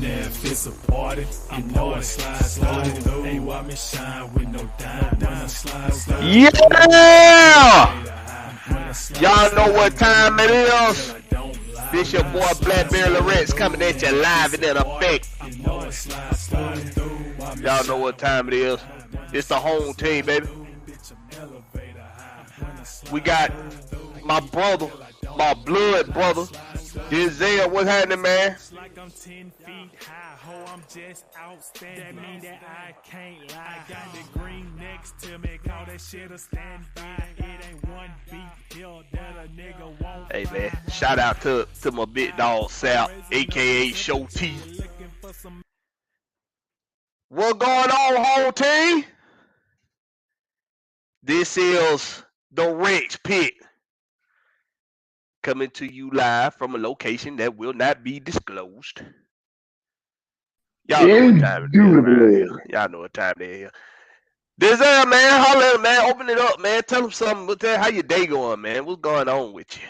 Now if it's a party, you know I slide through. Ain't why me shine with no dime. When I slide Yeah! Y'all know what time it is. This your boy Blackberry Lawrence coming at you live and in effect. Y'all know what time it is. It's the home team, baby. We got my brother, my blood brother, Denzel. What's happening, man? like I'm 10 feet high, ho, I'm just outstanding. That mean that I can't lie. I got the green next to me, call that shit a stand by. It ain't one beat hill that a nigga won't. Hey, man, shout out to my big dog, Sal, a.k.a. Show T. What going on, whole team? This is the Rex Pit, coming to you live from a location that will not be disclosed. Y'all know what time it is around here. Y'all know what time it is. Denzel, man, holler at him, man. Open it up, man. Tell him something. How your day going, man? What's going on with you?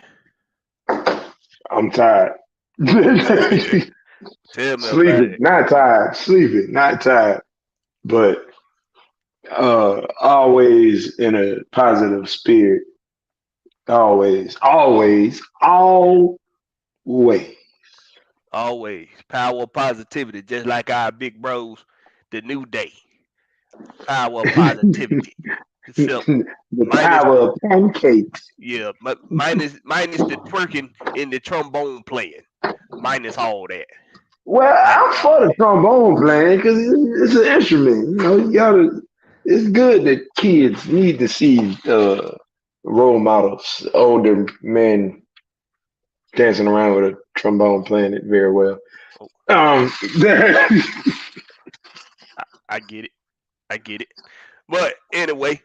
I'm tired. Tell me Sleeping, about it. not tired. Sleeping, not tired. But always in a positive spirit. Always. Always. Power of positivity, just like our big bros, the New Day. Power of positivity. The power of pancakes. Yeah, minus the twerking and the trombone playing. Minus all that. Well, I'm for the trombone playing because it's an instrument. You know, you gotta. It's good that kids need to see role models, older men dancing around with a trombone playing it very well. I get it. But anyway,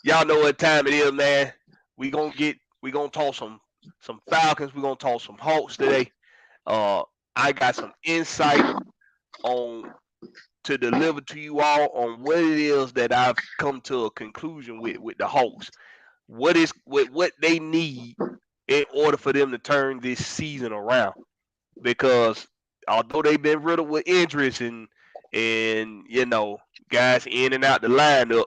y'all know what time it is, man. We gonna talk some Falcons. We gonna talk some Hawks today. I got some insight to deliver to you all on what it is that I've come to a conclusion with the Hawks. What they need in order for them to turn this season around. Because although they've been riddled with injuries and you know, guys in and out the lineup,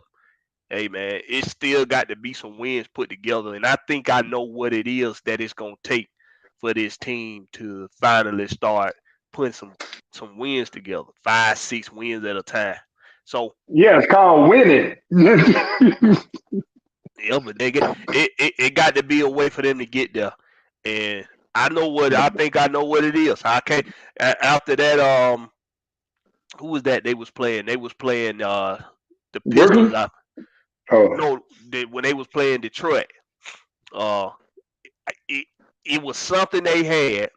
hey man, it's still got to be some wins put together. And I think I know what it is that it's gonna take for this team to finally start putting some wins together. 5-6 wins at a time. So yeah, it's called winning. yeah, but it got to be a way for them to get there. And I think I know what it is. I can't after that who was that they was playing? They was playing the Pistons. No, when they was playing Detroit. It was something they had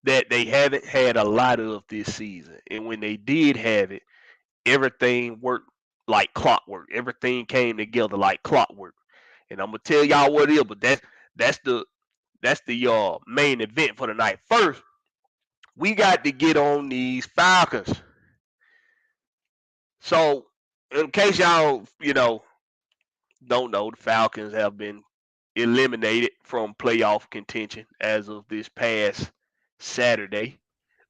that they haven't had a lot of this season. And when they did have it, everything worked like clockwork. Everything came together like clockwork. And I'm gonna tell y'all what it is, but that's the main event for the night. First, we got to get on these Falcons. So, in case y'all, don't know, the Falcons have been eliminated from playoff contention as of this past Saturday.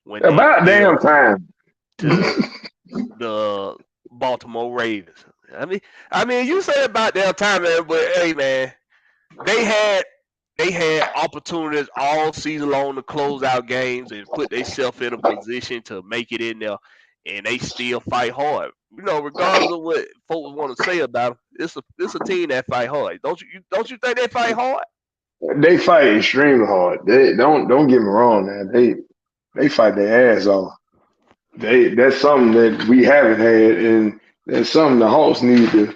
When About damn time. To the Baltimore Ravens. I mean, you say about damn time, man, but hey, man, they had opportunities all season long to close out games and put themselves in a position to make it in there, and they still fight hard. Regardless of what folks want to say about them, it's a team that fight hard. Don't you think they fight hard? They fight extremely hard. They don't get me wrong, man. They fight their ass off. That's something that we haven't had, and that's something the Hawks need to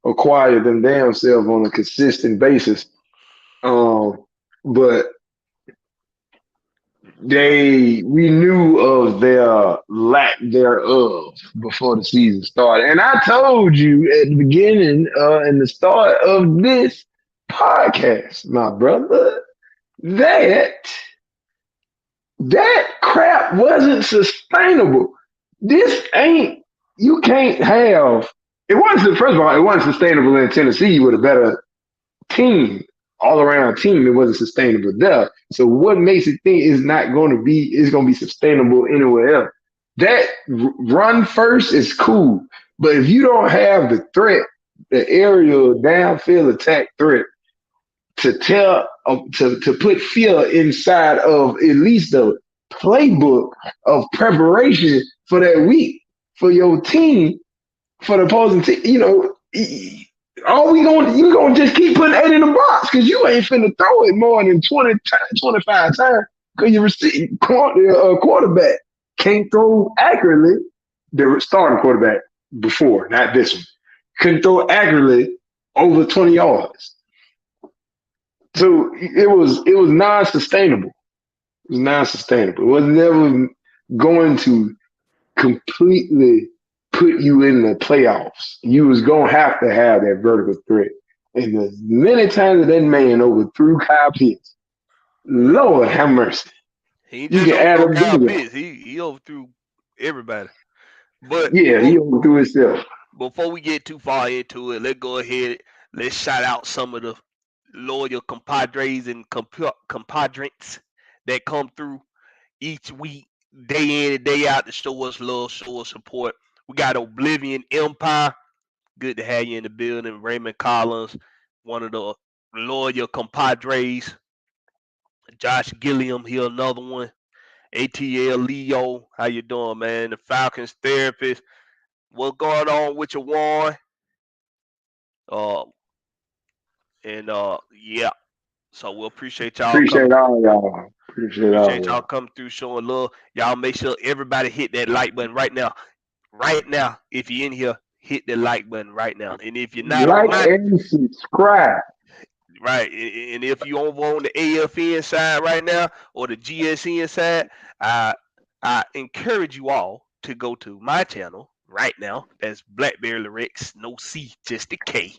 acquire them damn self on a consistent basis. But we knew of their lack thereof before the season started. And I told you at the beginning and the start of this podcast, my brother, that crap wasn't sustainable. You can't have, it wasn't, first of all, it wasn't sustainable in Tennessee with a better team all around team, it wasn't sustainable there. So what makes it think it's not going to be, it's going to be sustainable anywhere else? That run first is cool, but if you don't have the threat, the aerial downfield attack threat to tell, to put fear inside of at least the playbook of preparation for that week for your team, for the opposing team, you gonna just keep putting 8 in the box because you ain't finna throw it more than 20 times, 25 times because your quarterback can't throw accurately. The starting quarterback before, not this one, couldn't throw accurately over 20 yards. So it was non-sustainable. It was non-sustainable. It was never going to completely put you in the playoffs. You was gonna have to have that vertical threat. And as many times that man overthrew Kyle Pitts, Lord have mercy. He You just can add overthrew up Kyle video. Pitts. He overthrew everybody. But Yeah, he overthrew himself. before we get too far into it, let's go ahead. Let's shout out some of the loyal compadres and compadres that come through each week, day in and day out, to show us love, show us support. We got Oblivion Empire. Good to have you in the building. Raymond Collins, one of the loyal compadres. Josh Gilliam, here another one. ATL Leo, how you doing, man? The Falcons therapist. What's going on with your Warren? Uh, yeah. So we'll appreciate y'all Appreciate coming. all y'all. Appreciate all Appreciate y'all y'all. coming through showing love. Y'all make sure everybody hit that like button right now. Right now, if you're in here, hit the like button right now. And if you're not on Like my and subscribe. right, and if you over on the AFN side right now or the GSN side, I encourage you all to go to my channel right now. That's Blackberry Lyrics, no C, just a K.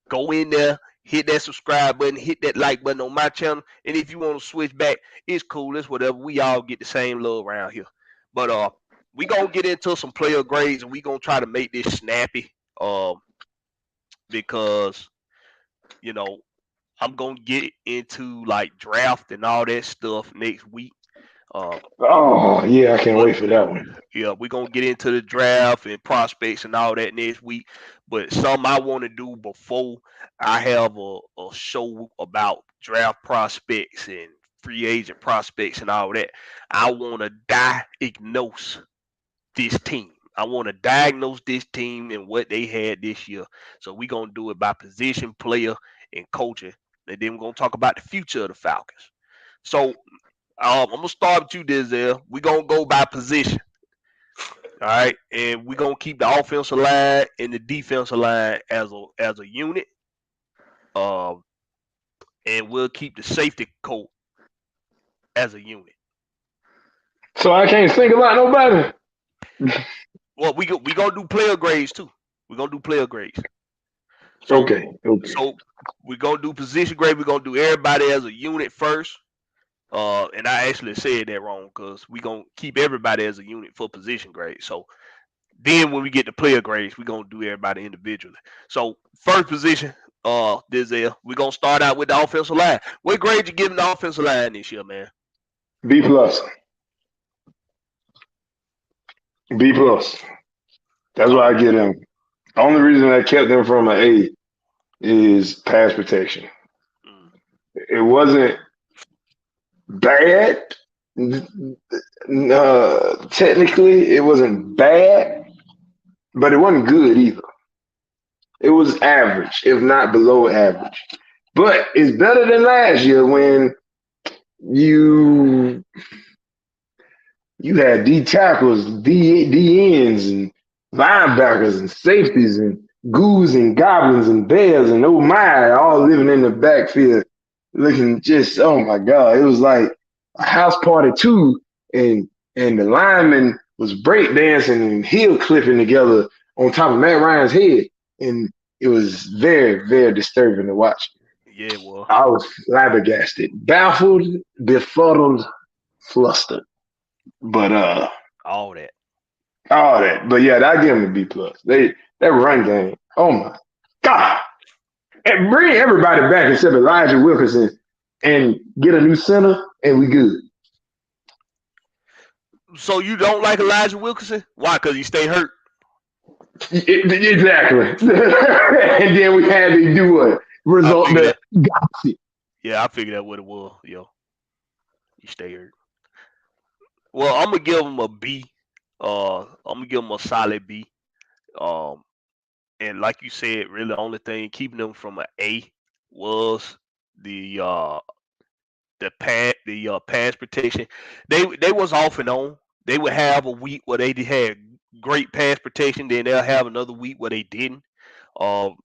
Go in there, hit that subscribe button, hit that like button on my channel. And if you want to switch back, it's cool. It's whatever. We all get the same love around here. But we gonna get into some player grades and we gonna try to make this snappy. Because I'm gonna get into like draft and all that stuff next week. Oh yeah, I can't But wait for that one. yeah, we're gonna get into the draft and prospects and all that next week. But something I want to do before I have a show about draft prospects and free agent prospects and all that, I want to diagnose this team. I want to diagnose this team and what they had this year. So we're gonna do it by position, player, and coaching, and then we're gonna talk about the future of the Falcons. So I'm gonna start with you, Denzel. We're gonna go by position. All right, and we're gonna keep the offensive line and the defensive line as a unit. Um, and we'll keep the safety coach as a unit. So I can't think about nobody. Well, we gonna do player grades too. We're gonna do player grades. So Okay. so we're gonna do position grade. We're gonna do everybody as a unit first. And I actually said that wrong because we're gonna keep everybody as a unit for position grade. So then when we get to player grades, we're gonna do everybody individually. So first position, Denzel, we're gonna start out with the offensive line. What grade you giving the offensive line this year, man? B plus. B plus. That's why I get them. The only reason I kept them from an A is pass protection. It wasn't bad. Technically, it wasn't bad, but it wasn't good either. It was average, if not below average. But it's better than last year when you had D tackles, D ends, and linebackers, and safeties, and goos, and goblins, and bears, and oh my, all living in the backfield, looking just, oh my God, it was like a house party too, and the lineman was breakdancing and heel clipping together on top of Matt Ryan's head, and it was very, very disturbing to watch. Yeah, well, I was flabbergasted, baffled, befuddled, flustered. But all that. But yeah, I give them a B plus. That run game. Oh my God. And bring everybody back except Elijah Wilkinson and get a new center, and we good. So you don't like Elijah Wilkinson? Why? Because he stay hurt. Exactly. And then we had to do what? I Result figured the that. Gossip. Yeah, I figured that what it was. Yo, he stay hurt. Well, I'm gonna give him a B. I'm gonna give him a solid B. Um, and like you said, really the only thing keeping them from an A was the uh the pass protection. They was off and on. They would have a week where they had great pass protection, then they'll have another week where they didn't. Um,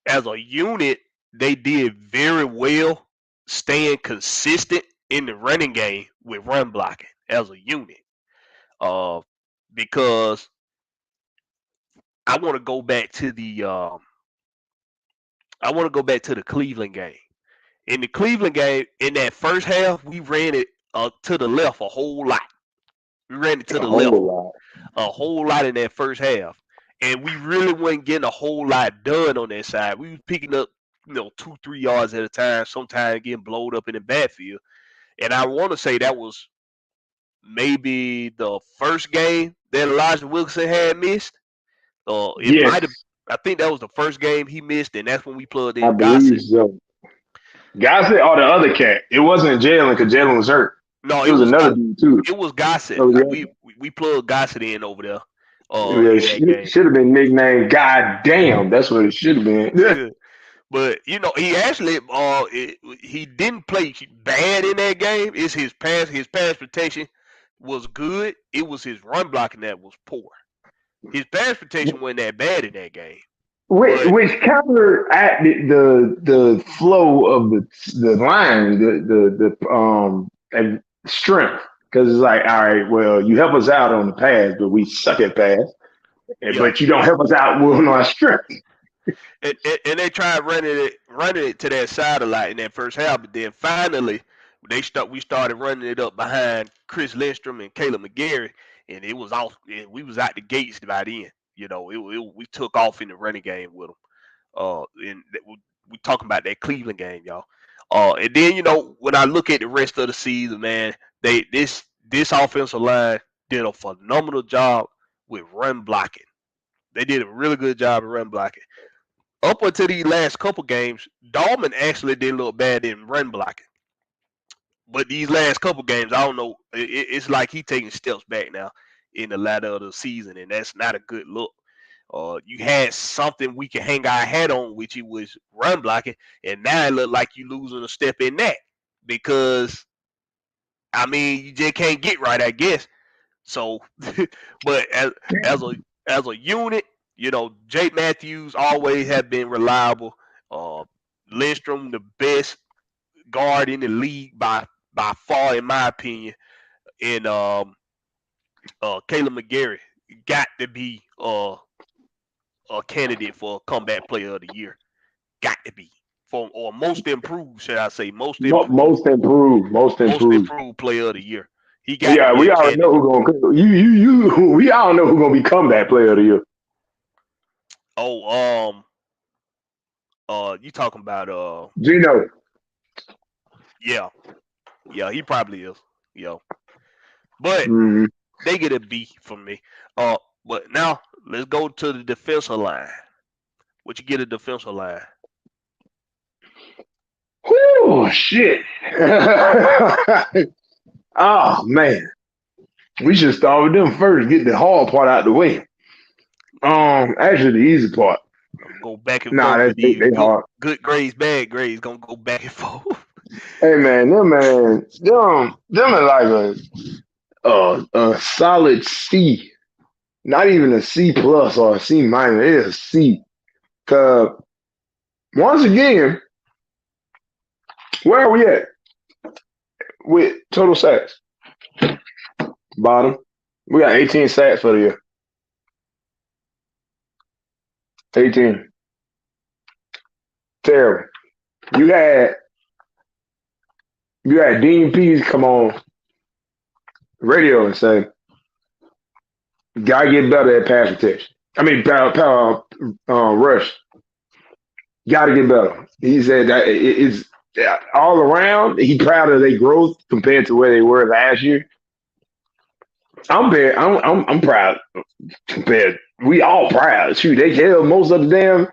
as a unit, they did very well staying consistent in the running game with run blocking as a unit. Uh, because I want to go back to the Cleveland game. In the Cleveland game, in that first half, we ran it to the left a whole lot. We ran it to A the left whole lot. a whole lot in that first half, and we really wasn't getting a whole lot done on that side. We was picking up, 2, 3 yards at a time, sometimes getting blowed up in the backfield. And I want to say that was maybe the first game that Elijah Wilson had missed. It Yes, might have. I think that was the first game he missed, and that's when we plugged I in believe Gossett. so. Gossip or the other cat. It wasn't Jalen because Jalen was hurt. No, It was another dude too. it was Gossett. Oh, yeah. We plugged Gossett in over there. Yeah, In that game. should have been nicknamed God damn. That's what it should have been. Yeah. But he actually he didn't play bad in that game. It's his pass protection was good. It was his run blocking that was poor. His pass protection wasn't that bad in that game. But Which counteracted the flow of the line, and strength. Because it's like, all right, well, you help us out on the pass, but we suck at pass. yeah, But you don't help us out with our strength. and they tried running it to that side a lot in that first half, but then finally we started running it up behind Chris Lindstrom and Caleb McGarry, and it was off. And we was out the gates by then. We took off in the running game with them. We talking about that Cleveland game, y'all. And then when I look at the rest of the season, man, this offensive line did a phenomenal job with run blocking. They did a really good job of run blocking. Up until these last couple games, Dahlman actually did a little bad in run blocking. But these last couple games, I don't know. It's like he taking steps back now in the latter of the season, and that's not a good look. You had something we can hang our hat on, which it was run blocking, and now it look like you losing a step in that because you just can't get right, I guess. So, but as a unit, Jake Matthews always have been reliable. Lindstrom, the best guard in the league by far, in my opinion, and Caleb McGarry got to be a candidate for comeback player of the year. Got to be or most improved, should I say? Most improved player of the year. He got. Yeah, we already know who's gonna you. We all know who's gonna be comeback player of the year. Oh, you talking about Gino? Yeah, he probably is. But they get a B from me. But now let's go to the defensive line. What you get a defensive line? Oh shit! Oh man, we should start with them first. Get the hard part out the way. Actually, the easy part. Go back and forth. They hard. Good grades, bad grades. Gonna go back and forth. Hey man, them are like a solid C. Not even a C plus or a C minus. It is a C. Cause once again, where are we at with total sacks? Bottom. We got 18 sacks for the year. 18. Terrible. You had Dean Pease come on radio and say, "Gotta get better at pass protection. Power rush." Got to get better. He said that it's all around. He proud of their growth compared to where they were last year. I'm proud compared. We all proud. Shoot, they held most of the damn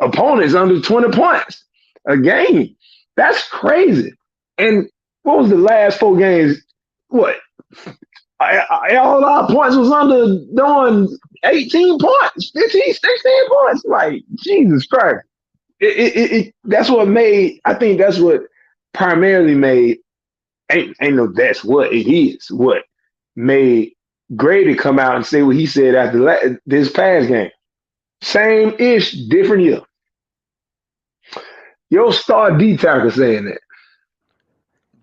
opponents under 20 points a game. That's crazy. And what was the last 4 games? What? All our points was under doing 18 points, 15, 16 points. Like, Jesus Christ. That's what made, I think that's what primarily made, ain't no that's what it is, what made Grady come out and say what he said after this past game. Same ish, different year. Your star D tackle saying that.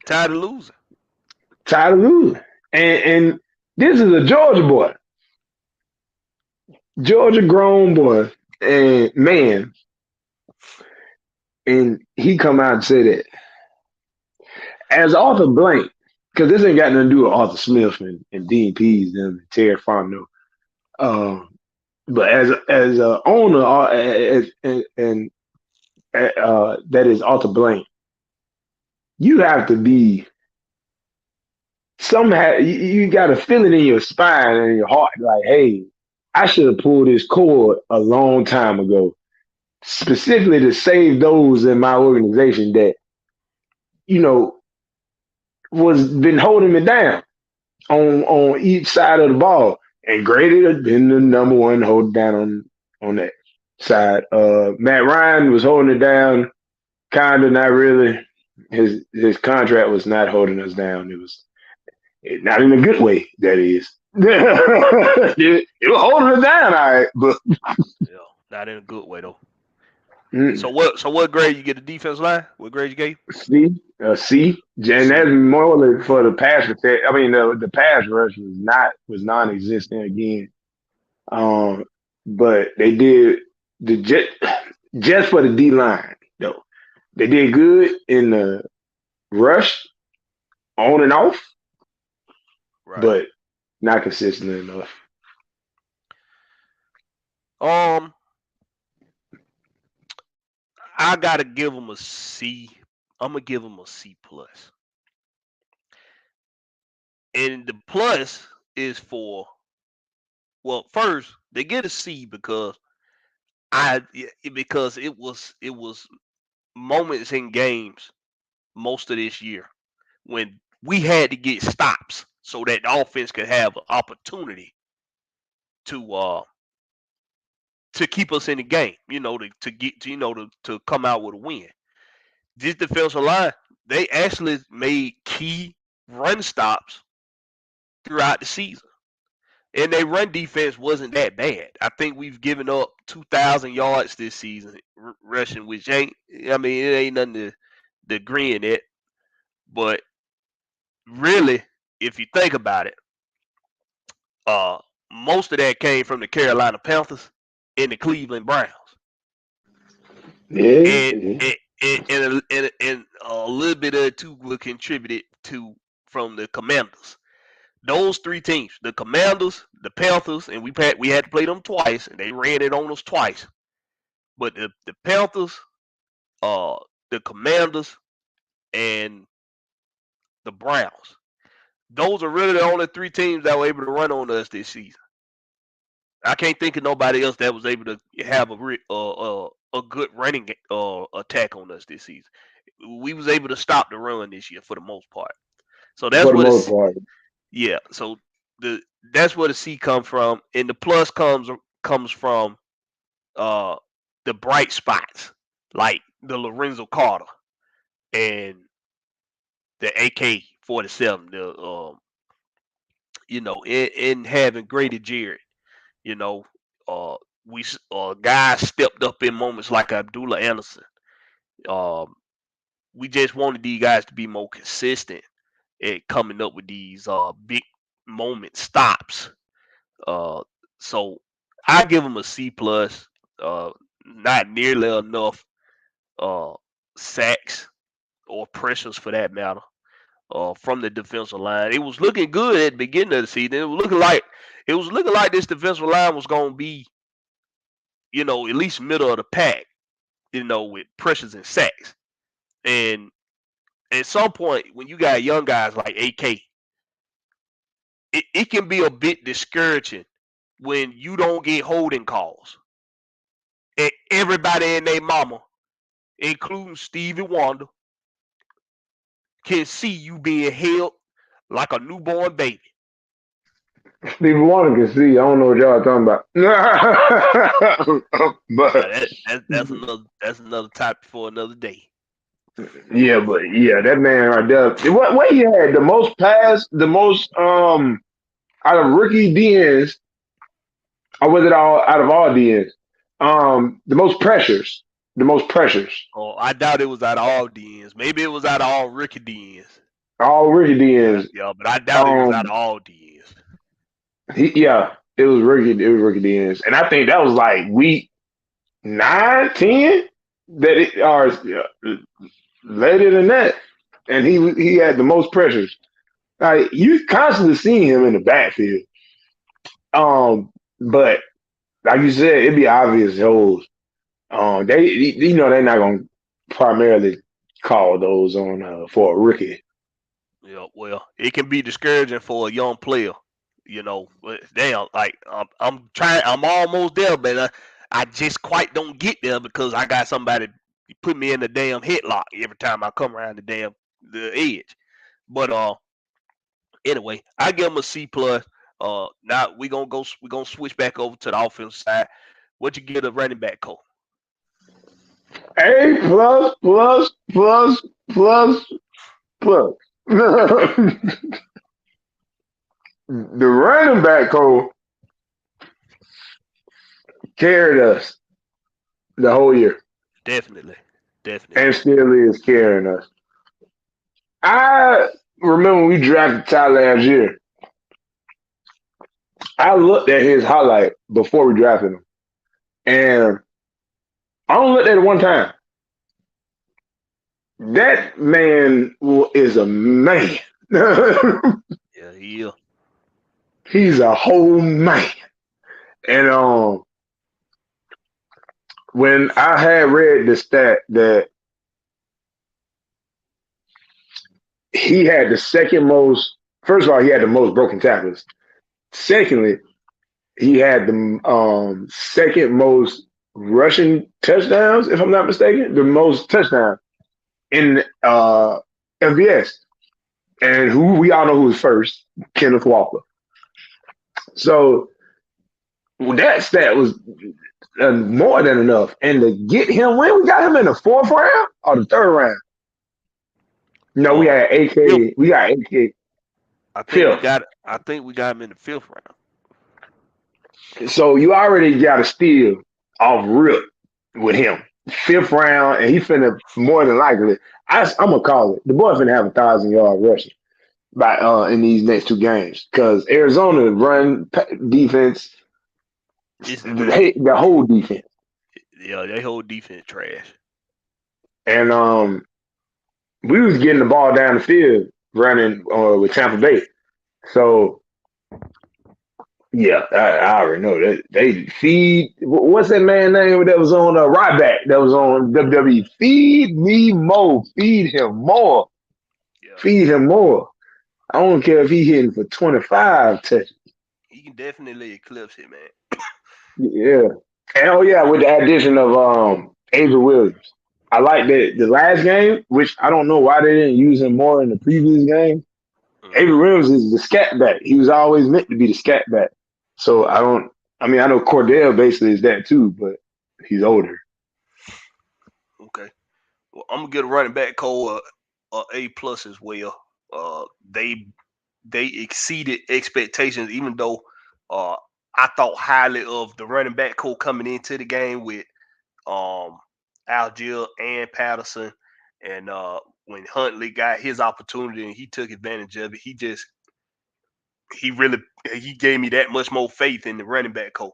Tired of losing. Tired of losing. And this is a Georgia boy. Georgia grown boy. And man, and he come out and say that. As Arthur Blank, because this ain't got nothing to do with Arthur Smith and Dean Pease and Terry Fontenot. But as a owner and that is Arthur Blank, you have to be somehow you got to feel it in your spine and in your heart, like, hey, I should have pulled this cord a long time ago, specifically to save those in my organization that, was been holding me down on each side of the ball. And Grady had been the number one hold down on that side. Matt Ryan was holding it down, kind of, not really. His contract was not holding us down. It was not in a good way, that is. it was holding us down, all right, but Yeah, not in a good way though. So what grade you get the defense line? What grade you gave? C. And that's more for the pass protect. I mean, the pass rush was non-existent again. But they did just for the D line though. They did good in the rush, on and off, Right. but not consistent enough. I gotta give them a C. I'm gonna give them a C plus. And the plus is for, well, first they get a C because it was moments in games most of this year when we had to get stops so that the offense could have an opportunity to keep us in the game, to come out with a win. This defensive line, they actually made key run stops throughout the season. And their run defense wasn't that bad. I think we've given up 2,000 yards this season rushing, which it ain't nothing to grin at. But really, if you think about it, most of that came from the Carolina Panthers and the Cleveland Browns. Yeah. And a little bit of it too was contributed to from the Commanders. Those three teams, the Commanders, the Panthers, and we had to play them twice, and they ran it on us twice. But the Panthers, the Commanders, and the Browns, those are really the only three teams that were able to run on us this season. I can't think of nobody else that was able to have a good running attack on us this season. We was able to stop the run this year for the most part. So that's For the what most part. Yeah, so that's where the C comes from, and the plus comes from the bright spots like the Lorenzo Carter and the AK-47, in having Grady Jarrett, we guys stepped up in moments like Abdullah Anderson. We just wanted these guys to be more consistent at coming up with these big moment stops. So I give them a C plus. Not nearly enough sacks or pressures for that matter from the defensive line. It was looking good at the beginning of the season. It was looking like this defensive line was going to be, at least middle of the pack. with pressures and sacks. And at some point, when you got young guys like AK, it can be a bit discouraging when you don't get holding calls. And everybody and their mama, including Stevie Wonder, can see you being held like a newborn baby. Stevie Wonder can see. I don't know what y'all talking about. Yeah, but that's another topic for another day. yeah, that man right there. What he had the most pass, the most out of rookie DNs, or was it all out of all DNs? The most pressures. The most pressures. Oh, I doubt it was out of all DNs. Maybe it was out of all rookie DNs. All rookie DNs. Yeah, but I doubt it was out of Um, all DNs. yeah, it was rookie. It was rookie DNs, and I think that was like week 9, 10 that it or later than that, and he had the most pressures. Like you constantly seeing him in the backfield. But like you said, it'd be obvious holes. They're not gonna primarily call those on for a rookie. Yeah, well, it can be discouraging for a young player. But damn, like I'm trying, I'm almost there, but I just quite don't get there because I got somebody put me in the damn headlock every time I come around the edge. But anyway, I give him a C plus. Now we gonna switch back over to the offensive side. What you get a running back coach? A plus plus plus plus plus. The running back coach carried us the whole year Definitely, definitely. and still is carrying us. I remember when we drafted Ty last year. I looked at his highlight before we drafted him, and I only looked at it one time. That man is a man. Yeah, yeah. He's a whole man. And when I had read the stat that he had the second most, first of all, he had the most broken tackles. Secondly, he had the second most rushing touchdowns, if I'm not mistaken, the most touchdowns in FBS. And who we all know who was first, Kenneth Walker. So that stat was more than enough. And to get him, when we got him in the fourth round or the third round? No, we had Fifth. AK. We got AK fifth. I think we got him in the fifth round. So you already got a steal off rip with him. Fifth round, and he finna more than likely. I'm gonna call it. The boy finna have 1,000 yard rushing by in these next two games because Arizona run defense, the whole defense. Yeah, they whole defense trash. And we was getting the ball down the field running with Tampa Bay. So yeah, I already know that they feed. What's that man name that was on Ryback that was on WWE? Feed me more. Feed him more. Yeah. Feed him more. I don't care if he hitting for 25 touches. He can definitely eclipse it, man. Yeah. And oh yeah, with the addition of Avery Williams. I like that the last game, which I don't know why they didn't use him more in the previous game. Avery Williams is the scat back. He was always meant to be the scat back. So I know Cordell basically is that too, but he's older. Okay. Well, I'm gonna get a running back code A plus as well. They exceeded expectations, even though I thought highly of the running back code coming into the game with Algier and Patterson, and when Huntley got his opportunity and he took advantage of it, he gave me that much more faith in the running back coach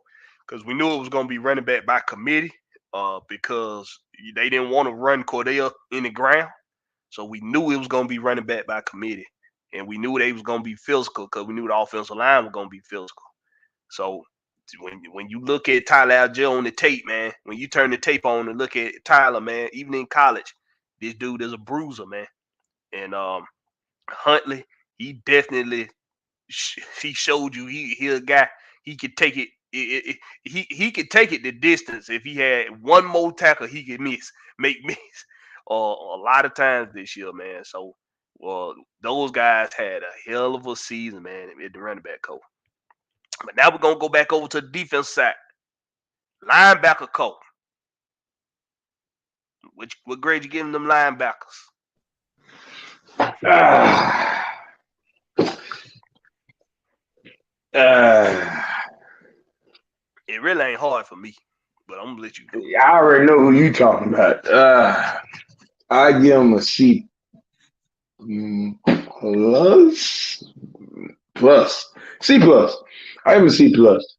because we knew it was going to be running back by committee because they didn't want to run Cordell in the ground. So we knew it was going to be running back by committee. And we knew they was going to be physical because we knew the offensive line was going to be physical. So when you look at Tyler Algier on the tape, man, when you turn the tape on and look at Tyler, man, even in college, this dude is a bruiser, man. And Huntley, he definitely he showed you he a guy he could take it. He could take it the distance if he had one more tackle he could make miss. A lot of times this year, man. So, those guys had a hell of a season, man, at the running back coach. But now we're gonna go back over to the defense side. Linebacker coach. What grade you giving them linebackers? It really ain't hard for me, but I'm gonna let you go. I already know who you talking about. I give him a C plus. C plus. I give him a C plus.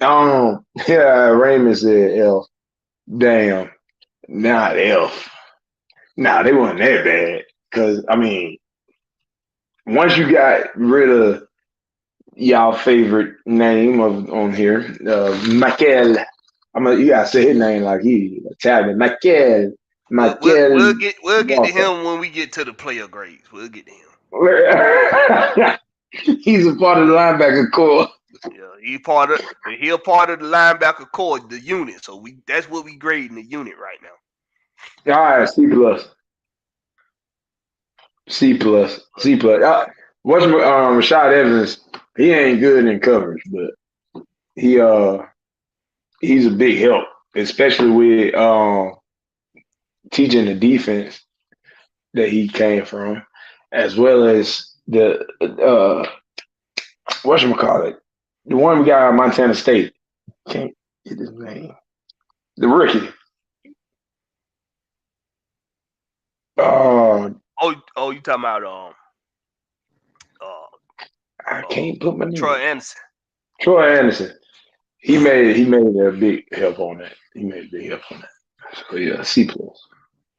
Yeah, Raymond said F. Damn, not F. Nah, they weren't that bad. Cause I mean, once you got rid of y'all favorite name on here, Michael. You gotta say his name like he Italian. Michael. We'll get to him when we get to the player grades. We'll get to him. He's a part of the linebacker core. Yeah, he's part of the linebacker core, the unit. So that's what we grading the unit right now. All right, C plus. C plus. C plus. What's Rashad Evans? He ain't good in coverage, but he's a big help, especially with teaching the defense that he came from, as well as the whatchamacallit, the one we got out of Montana State. Can't get his name. The rookie. You talking about I can't put my name. Troy Anderson. Troy Anderson. He made a big help on that. So yeah, C plus.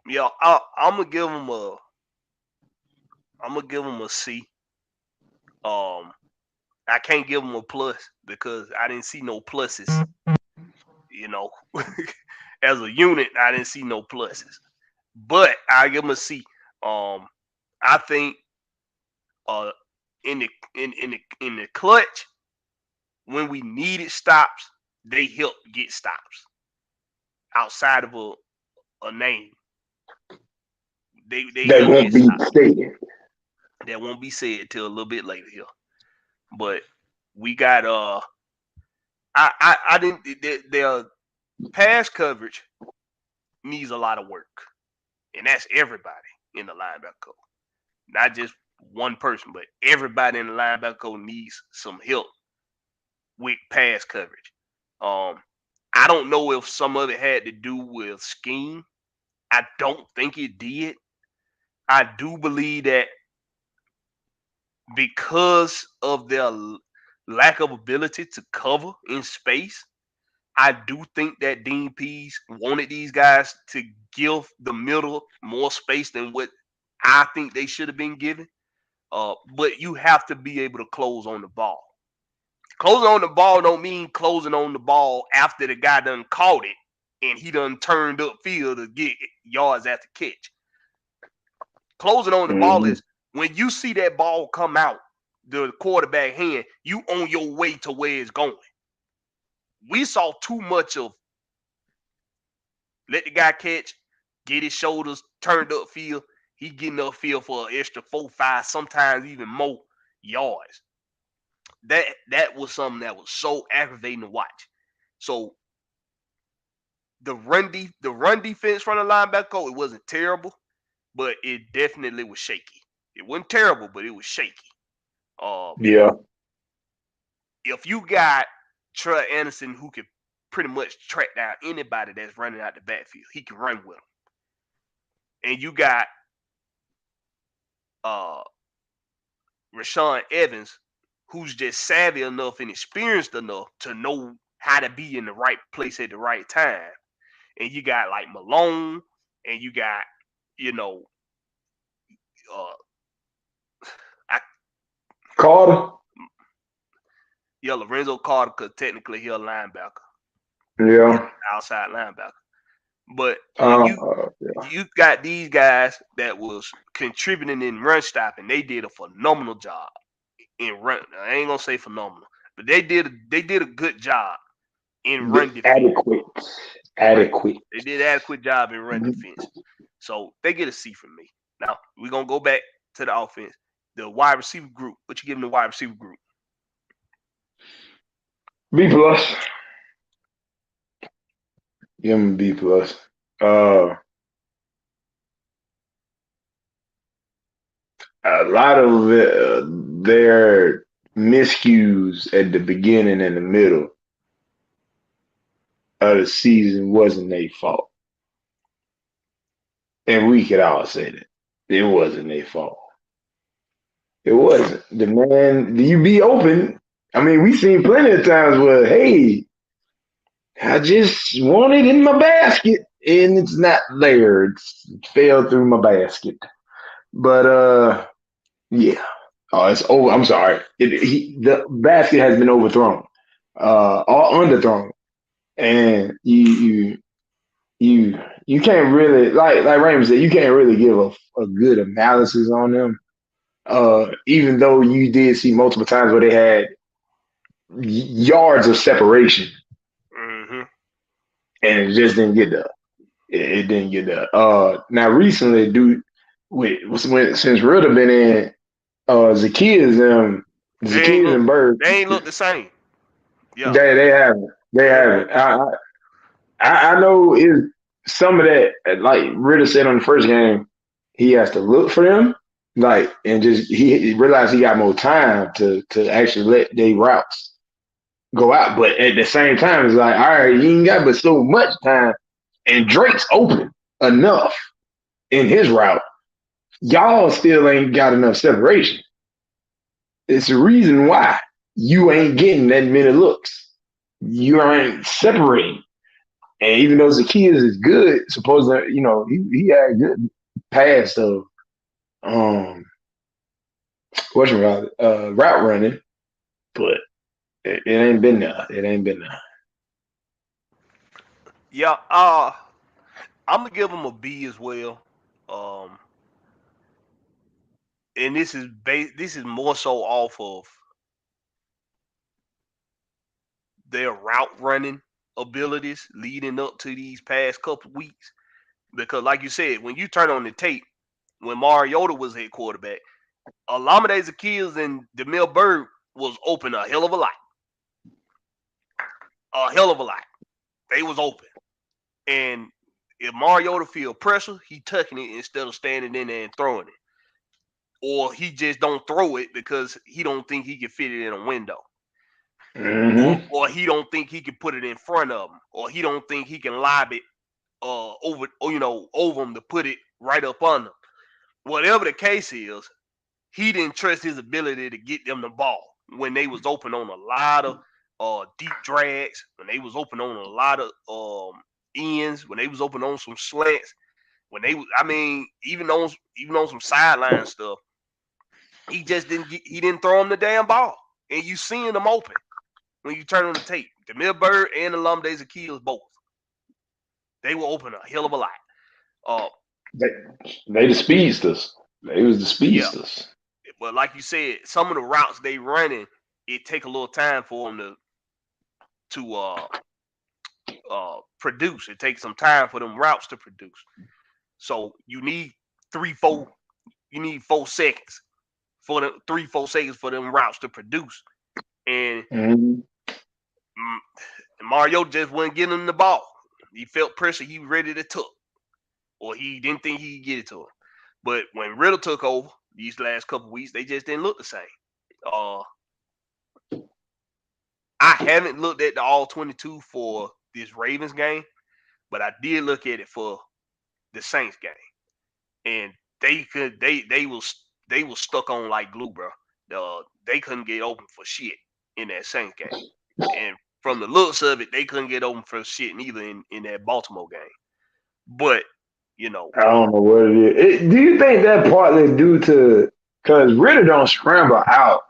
Yeah, I'm gonna give him a C. I can't give him a plus because I didn't see no pluses. You know, as a unit, I didn't see no pluses. But I give him a C. I think in the clutch, when we needed stops, they helped get stops outside of a name. They won't be stated. That won't be said till a little bit later here. But we got I didn't their pass coverage needs a lot of work. And that's everybody in the linebacker coach. Not just one person, but everybody in the linebacker coach needs some help with pass coverage. I don't know if some of it had to do with scheme. I don't think it did. I do believe that because of their lack of ability to cover in space, I do think that Dean Pease wanted these guys to give the middle more space than what I think they should have been given. But you have to be able to close on the ball. Closing on the ball don't mean closing on the ball after the guy done caught it and he done turned up field to get yards after catch. Closing on the ball is when you see that ball come out the quarterback hand, you on your way to where it's going. We saw too much of let the guy catch, get his shoulders turned up field. He getting up field for an extra 4, 5, sometimes even more yards. That was something that was so aggravating to watch. So the run defense from the linebacker, it wasn't terrible, but it definitely was shaky. It wasn't terrible, but it was shaky. Yeah. If you got Troy Anderson who could pretty much track down anybody that's running out the backfield, he can run with them. And you got Rashawn Evans, who's just savvy enough and experienced enough to know how to be in the right place at the right time. And you got like Malone, and you got, Carter. Lorenzo Carter, because technically he's a linebacker. Yeah. Outside linebacker. But Uh, when you got these guys that was contributing in run stopping, they did a phenomenal job in run. I ain't gonna say phenomenal, but they did a good job in run defense. Adequate. They did an adequate job in run defense. So they get a C from me. Now we're gonna go back to the offense. The wide receiver group. What you giving the wide receiver group? B plus. Give them B plus. A lot of their miscues at the beginning and the middle of the season wasn't their fault. And we could all say that. It wasn't their fault. It wasn't. The man, you be open. I mean, we've seen plenty of times where, hey, I just want it in my basket and it's not there. It fell through my basket. But yeah. Oh, it's over. I'm sorry. The basket has been overthrown, or underthrown, and you can't really like Raymond said. You can't really give a good analysis on them. Even though you did see multiple times where they had yards of separation, and it just didn't get there. It didn't get there. Now recently, dude, since Ritter been in. Zacchaeus and Bird. They ain't look the same. Yeah. They haven't. They haven't. I know is some of that, like Ritter said on the first game, he has to look for them, like, and just he realized he got more time to actually let their routes go out. But at the same time, it's like, all right, you ain't got but so much time, and Drake's open enough in his route. Y'all still ain't got enough separation. It's the reason why you ain't getting that many looks. You ain't separating. And even though Zacchaeus is good, supposedly, he had a good pass of route running, but it ain't been there. It ain't been there. Yeah, I'm gonna give him a B as well. And this is more so off of their route running abilities leading up to these past couple weeks. Because like you said, when you turn on the tape, when Mariota was at quarterback, Olamide Zacchaeus and DeMille Byrd was open a hell of a lot. A hell of a lot. They was open. And if Mariota feel pressure, he tucking it instead of standing in there and throwing it. Or he just don't throw it because he don't think he can fit it in a window. Or he don't think he can put it in front of him. Or he don't think he can lob it over him to put it right up on him. Whatever the case is, he didn't trust his ability to get them the ball when they was open on a lot of deep drags, when they was open on a lot of ends, when they was open on some slants, even on some sideline stuff, he just didn't throw him the damn ball. And you seeing them open when you turn on the tape. DeMille Byrd and Olamide Zacchaeus both. They were open a hell of a lot. They the speedsters. They was the speedsters. Yeah. But like you said, some of the routes they running, it take a little time for them to produce. It takes some time for them routes to produce. So you need 4 seconds for them 3-4 seconds for them routes to produce. And Mario just wasn't getting him the ball. He felt pressure. He was ready to tuck. Or he didn't think he could get it to him. But when Riddle took over these last couple weeks, they just didn't look the same. I haven't looked at the all 22 for this Ravens game, but I did look at it for the Saints game. And they was stuck on like glue, bro. They couldn't get open for shit in that Saints game. And from the looks of it, they couldn't get open for shit neither in that Baltimore game. But, I don't know what it is. Do you think that partly due to, because Ritter don't scramble out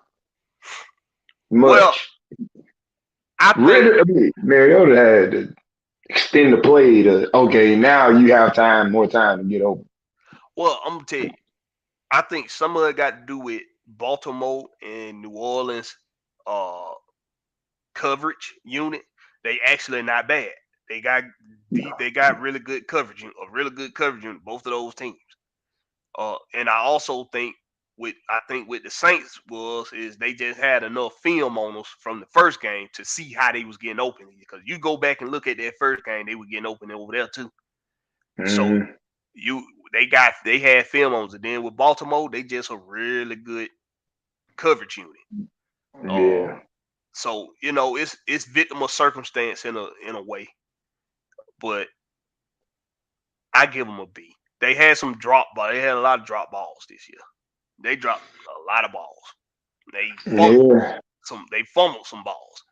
much? Well, I think. Ritter, I mean, Mariota had to extend the play to okay. Now you have more time to get open. Well, I'm gonna tell you. I think some of it got to do with Baltimore and New Orleans uh coverage unit. They actually not bad. They got they got really good coverage, a really good coverage unit, both of those teams. And I also think with the Saints is they just had enough film on us from the first game to see how they was getting open. Because you go back and look at that first game, they were getting open over there too. So Mm-hmm. they had film on us. And then with Baltimore, they just a really good coverage unit. Yeah. So it's victim of circumstance in a way, but I give them a B. They had some drop ball. They had a lot of drop balls this year. They dropped a lot of balls. They fumbled Yeah. They fumbled some balls.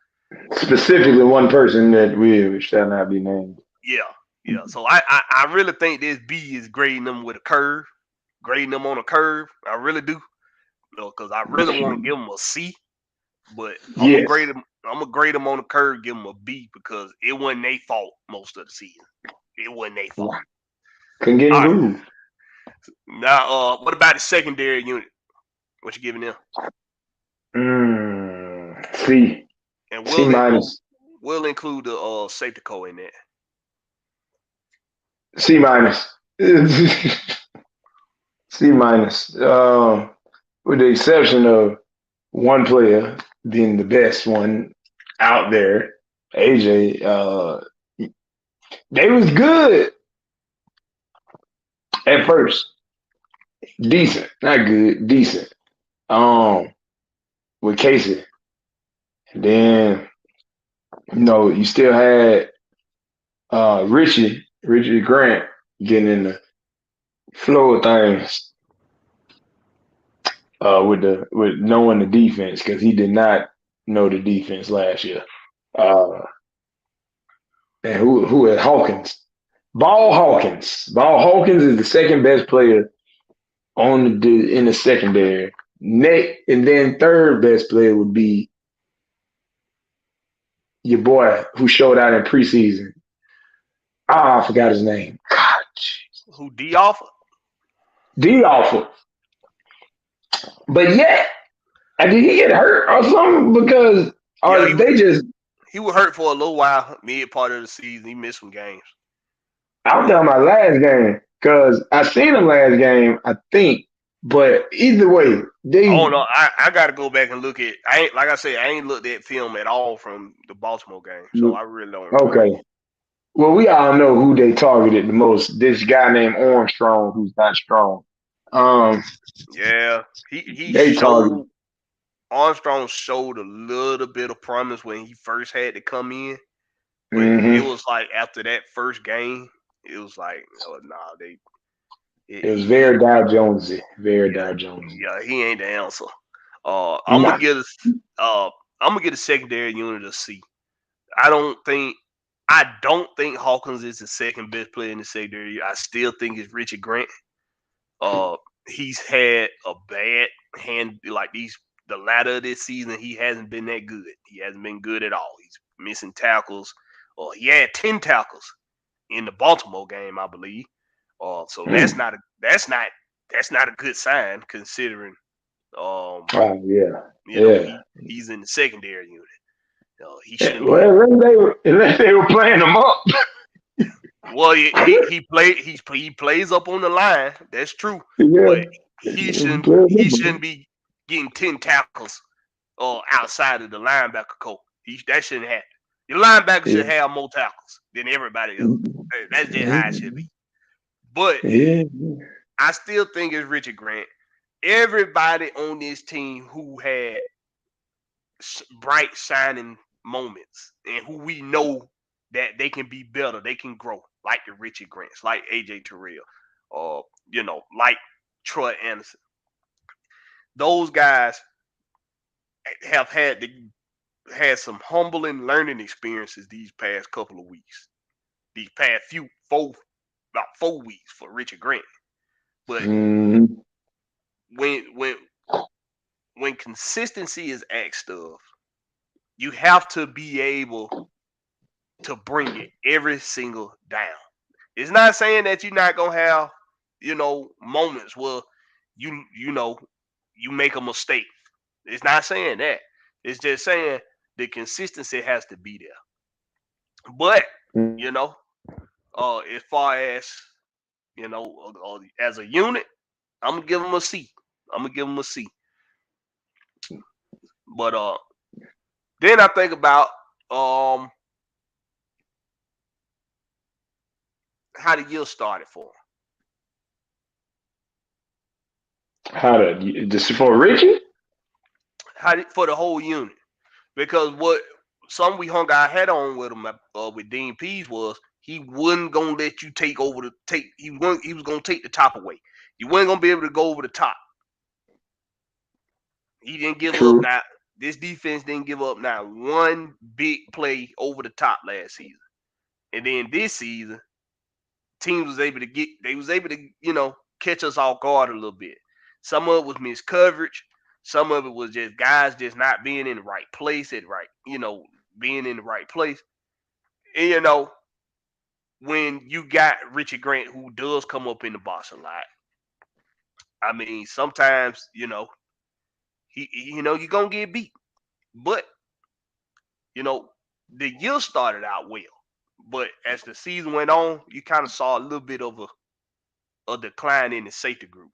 Specifically, one person that we shall not be named. Yeah. So I really think this B is grading them with a curve, grading them on a curve. I really do, because I really want to give them a C, but I'm gonna Yes. grade them. I'm gonna grade them on the curve, give them a B because it wasn't their fault most of the season. It wasn't their fault. Couldn't get in All right. groove. Now, what about the secondary unit? What you giving them? C. And C minus. we'll include the safety co in that. C minus. C minus. With the exception of one player being the best one out there, AJ. They was good at first. Decent, not good, decent. With Casey. And then, you still had Richie Grant getting in the flow of things with knowing the defense because he did not know the defense last year. Uh, and who had Hawkins? Ball Hawkins. Ball Hawkins is the second best player in the secondary. And then third best player would be your boy who showed out in preseason. I forgot his name. God, Who D offer? D awful. But yet, did he get hurt or something? Because Yeah, they just he was hurt for a little while, mid part of the season. He missed some games. I'm talking about last game because I seen him last game, I think. But either way, Oh they no, I gotta go back and look at. I ain't looked at film at all from the Baltimore game, so I really don't remember. okay. Well, we all know who they targeted the most. This guy named Armstrong, who's not strong. Yeah, he They targeted. showed Armstrong showed a little bit of promise when he first had to come in, but it Mm-hmm. was like after that first game, it was like, oh nah, It was he very Dow Jonesy. Very yeah Dow Jonesy. yeah he ain't the answer. I'm gonna Nah. get a secondary unit a C. I don't think Hawkins is the second best player in the secondary. I still think it's Richard Grant. He's had a bad hand like the latter of this season. He hasn't been that good. He hasn't been good at all. He's missing tackles. He had 10 tackles in the Baltimore game, I believe. So that's not a good sign considering Oh yeah. he's in the secondary unit. He Yeah. shouldn't be. Well, unless they were playing them up. Well, he plays up on the line. That's true, Yeah. but he shouldn't be getting 10 tackles outside of the linebacker coach. That shouldn't happen. The linebacker should have more tackles than everybody else. That's just how it should be. But Yeah. I still think it's Richard Grant. Everybody on this team who had bright shining moments and who we know that they can be better, they can grow, like the Richard Grants, like AJ Terrell, like Troy Anderson. Those guys have had some humbling learning experiences these past couple of weeks. These past about 4 weeks for Richard Grant. But Mm-hmm. when consistency is asked of, you have to be able to bring it every single down. It's not saying that you're not gonna have, moments where you make a mistake. It's not saying that. It's just saying the consistency has to be there. But as far as as a unit, I'm gonna give them a C. But then I think about how the year started for him. How did just for Richie? For the whole unit? Because what some we hung our head on with him with Dean Pease was he wasn't gonna let you take over he was gonna take the top away. You weren't gonna be able to go over the top. He didn't give up. Now this defense didn't give up now one big play over the top last season, and then this season, teams was able to catch us off guard a little bit. Some of it was missed coverage. Some of it was just guys just not being in the right place being in the right place. And when you got Richie Grant, who does come up in the box a lot, I mean, sometimes he you're gonna get beat, but the year started out well, but as the season went on, you kind of saw a little bit of a decline in the safety group.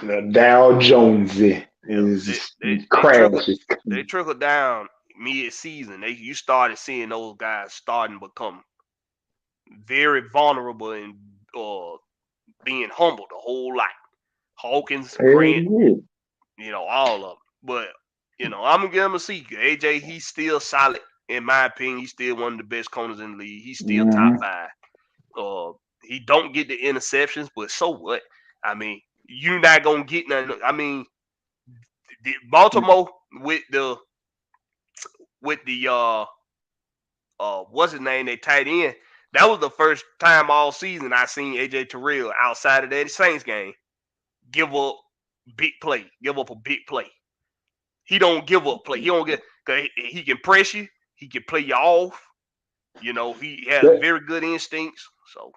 The Dow Jonesy is crashes. They trickled down mid-season. You started seeing those guys starting to become very vulnerable and being humbled a whole lot. Hawkins, Grant, all of them. But I'm gonna give him a C. AJ, he's still solid in my opinion. He's still one of the best corners in the league. He's still top 5. He don't get the interceptions, but so what? I mean, you're not gonna get nothing. I mean, Baltimore with the what's his name? They tight end. That was the first time all season I seen AJ Terrell outside of that Saints game give up a big play. He don't give up play. He don't get because he can press you. He can play you off. He has very good instincts. So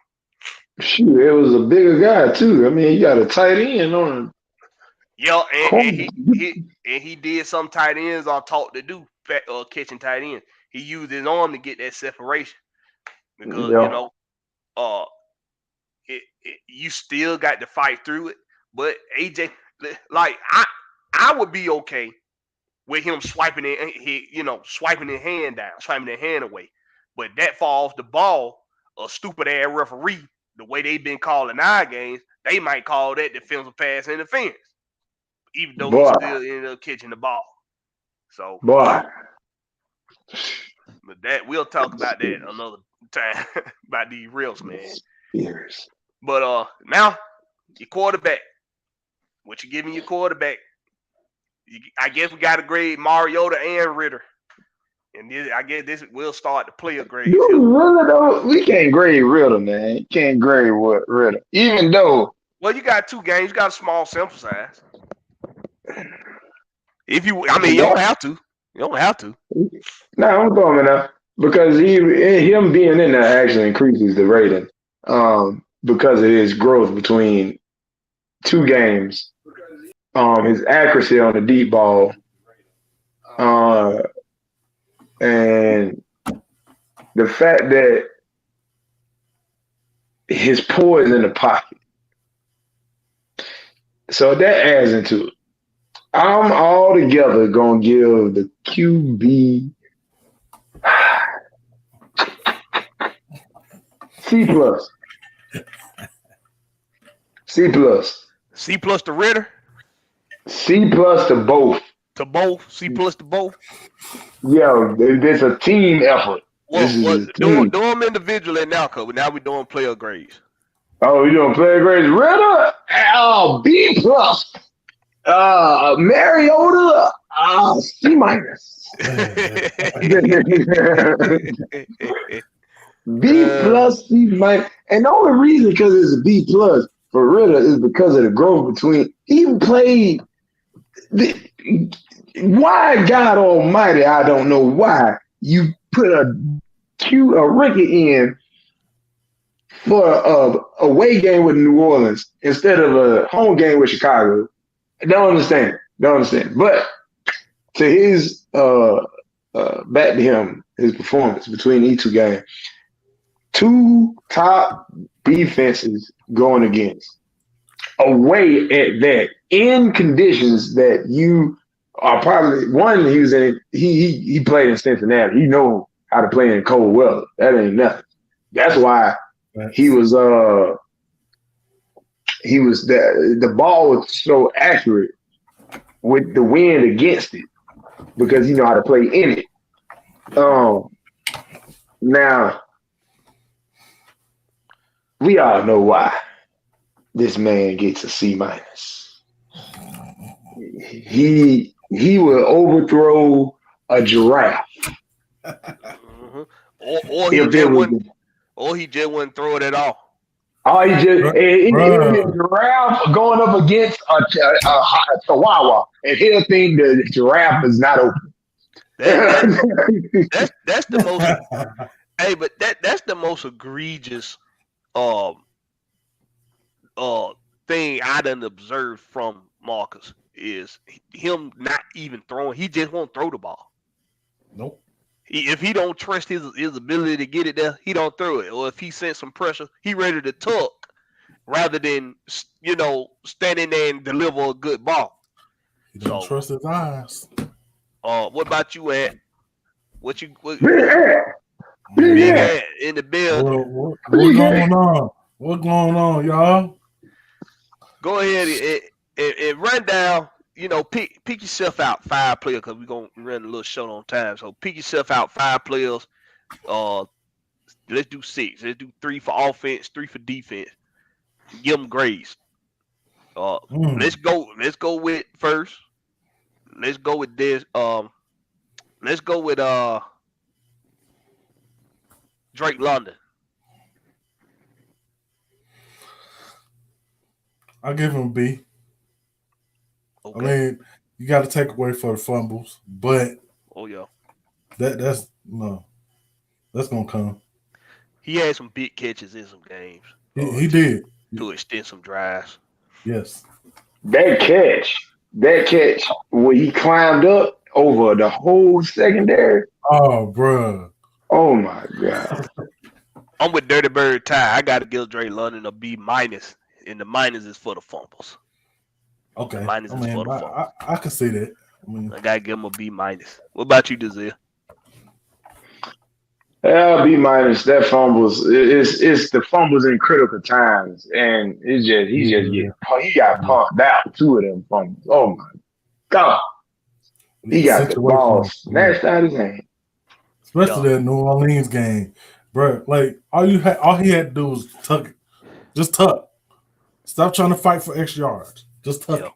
shoot, it was a bigger guy too. I mean, he got a tight end on him. Yeah, and he did some tight ends are taught to do catching tight ends. He used his arm to get that separation because you still got to fight through it. But AJ, like I would be okay with him swiping his hand down, swiping his hand away. But that far off the ball, a stupid ass referee, the way they've been calling our games, they might call that defensive pass interference, even though he still ended up catching the ball. So, but that we'll talk about that another time about these reels, man. Years. But now your quarterback. What you giving your quarterback? I guess we got to grade Mariota and Ritter. And I guess this will start the player grade. We can't grade Ritter, man. You can't grade what Ritter. Even though. Well, you got 2 games. You got a small sample size. You don't have to. You don't have to. No, I'm throwing it out because him being in there actually increases the rating. Because of his growth between 2 games. His accuracy on the deep ball. And the fact that his poise in the pocket. So that adds into it. I'm altogether going to give the QB C+. C+. C+ to Ritter? C+ to both. To both? C+ to both? Yeah, it's a team effort. Well, do them individually now, because now we're doing player grades. Oh, we're doing player grades. Ritter, B+. Mariota, C-. B+, C-. And the only reason because it's a B+ for Ritter is because of the growth between. He played. Why, God Almighty, I don't know why you put a Ricky in for a away game with New Orleans instead of a home game with Chicago. I don't understand. Don't understand. But to his back to him, his performance between these two games, two top defenses going against away at that in conditions that you are probably one. He was in. He played in Cincinnati. He know how to play in cold weather. That ain't nothing. That's why he was. He was the ball was so accurate with the wind against it because he know how to play in it. Now we all know why this man gets a C minus. He will overthrow a giraffe. Mm-hmm. Or he just wouldn't throw it at all. Oh, he just it'll be a giraffe going up against a chihuahua, and he'll think the giraffe is not open. That's the most. Hey, but that's the most egregious thing I done observed from Marcus is him not even throwing. He just won't throw the ball. Nope. If he don't trust his ability to get it there, he don't throw it. Or if he sense some pressure, he ready to tuck rather than standing there and deliver a good ball. He don't trust his eyes. What about you, Ed? What Big Ed in the building? What going on? What's going on, y'all? Go ahead and run down. Pick yourself out 5 players because we're gonna run a little short on time. So pick yourself out 5 players. Let's do 6. Let's do 3 for offense, 3 for defense. Give them grades. Let's go with first. Let's go with this. Let's go with Drake London. I'll give him a B. Okay. I mean, you got to take away for the fumbles, but that's gonna come. He had some big catches in some games. He did to extend some drives. Yes. That catch where he climbed up over the whole secondary. Oh, bro. Oh my God. I'm with Dirty Bird Ty. I got to give Drake London a B minus, and the minus is for the fumbles. Okay. The minus is for the fumbles. I can see that. I got to give him a B minus. What about you, Desir? B minus. That fumbles. It's the fumbles in critical times, and he got pumped out 2 of them fumbles. Oh my God. He got the ball snatched out of his hand. Especially that New Orleans game, bro. Like all he had to do was tuck it. Just tuck. Stop trying to fight for extra yards. Just tuck it.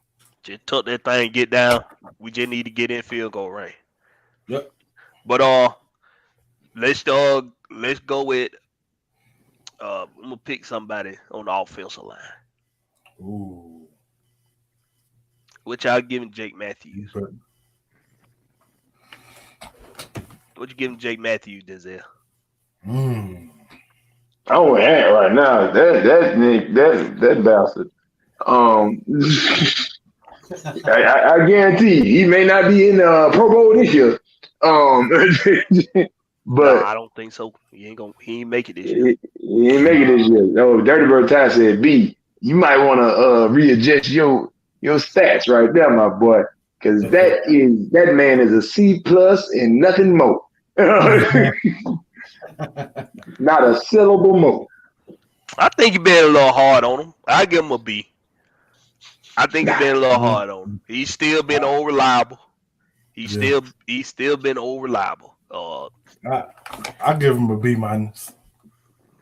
Just tuck that thing, get down. We just need to get in field goal range. Yep. But let's go with I'm gonna pick somebody on the offensive line. Ooh. Which I'll give him Jake Matthews. Okay. What you giving Jake Matthews, Denzel? I'm with Ant right now. That bastard. I guarantee he may not be in the Pro Bowl this year. But no, I don't think so. He ain't make it this year. He ain't make it this year. No, Dirty Bird Ty said B. You might want to readjust your stats right there, my boy, because that man is a C plus and nothing more. Not a syllable more. I think you've been a little hard on him. I give him a B. I think you've been a little hard on him. He's still been unreliable. He's still been unreliable. I give him a B minus.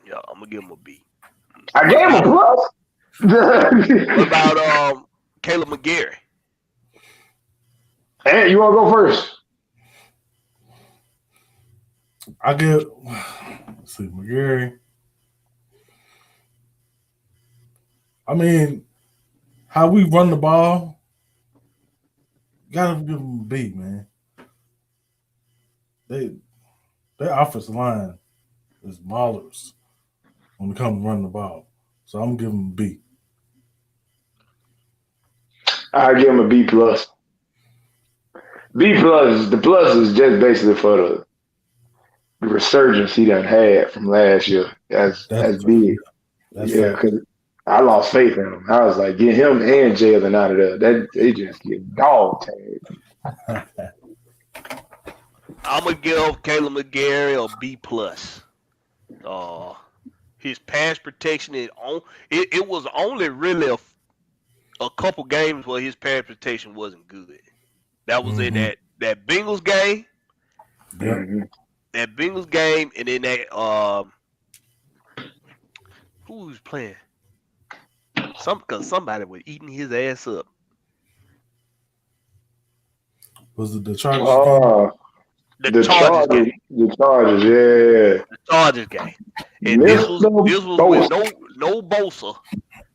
Yeah, I'm gonna give him a B. I gave him a plus. What about Caleb McGarry? Hey, you want to go first? Let's see, McGarry. I mean, how we run the ball, Gotta give them a B, man. They their offensive line is maulers when it comes to running the ball. So I'm gonna give them a B. I give him a B plus. B plus. The plus is just basically for the resurgence he done had from last year. That's That's big. that's Yeah, fact. because I lost faith in him. I was like, get him and Jalen out of there. That they just get dog tagged. I'm gonna give Caleb McGarry a B plus. Uh, his pass protection it was only really a couple games where his pass protection wasn't good. That was in Mm-hmm. that Bengals game, Yep. Hmm. and then that who was playing? Cause somebody was eating his ass up. Was it the Chargers game? Oh, The the Chargers Chargers, game, the Chargers, yeah. the Chargers game, and Mr. this was with Bosa. no Bosa.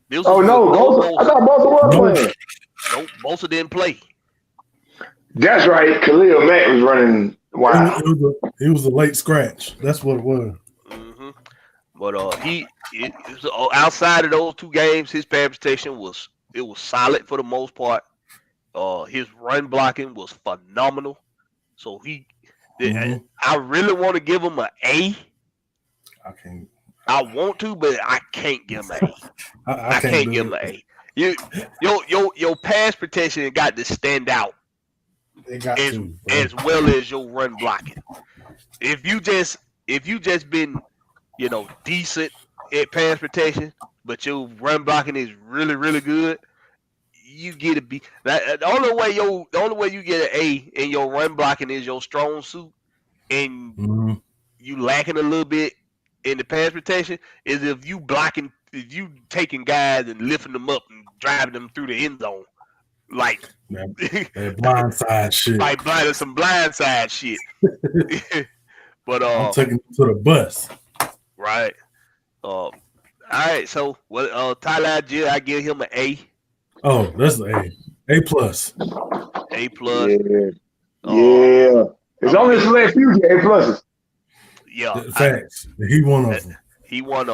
This Oh was with no, no Bosa. I Bosa. thought Bosa was No. playing. No, Bosa didn't play. That's right. Khalil Mack was running wild. It was a late scratch. That's what it was. Hmm But outside of those two games, his pass protection was solid for the most part. His run blocking was phenomenal. So Mm-hmm. I really want to give him an A. I can't. I want to, but I can't give him an A. I I can't can't do give him it. an A. Your pass protection got to stand out They got as to. Bro. as well as your run blocking. If you just been decent at pass protection, but your run blocking is really really good, you get a B. The only way you get an A in your run blocking is your strong suit, and Mm-hmm. you lacking a little bit in the pass protection is if you taking guys and lifting them up and driving them through the end zone, like That blindside shit. like some blindside shit. But I'm taking it to the bus. right. All right. So Tyler Jill, I give him an A. Oh, that's an A. A plus. A plus. Yeah, Uh, yeah. There's only a select few A pluses. yeah. Facts. He one of them. He won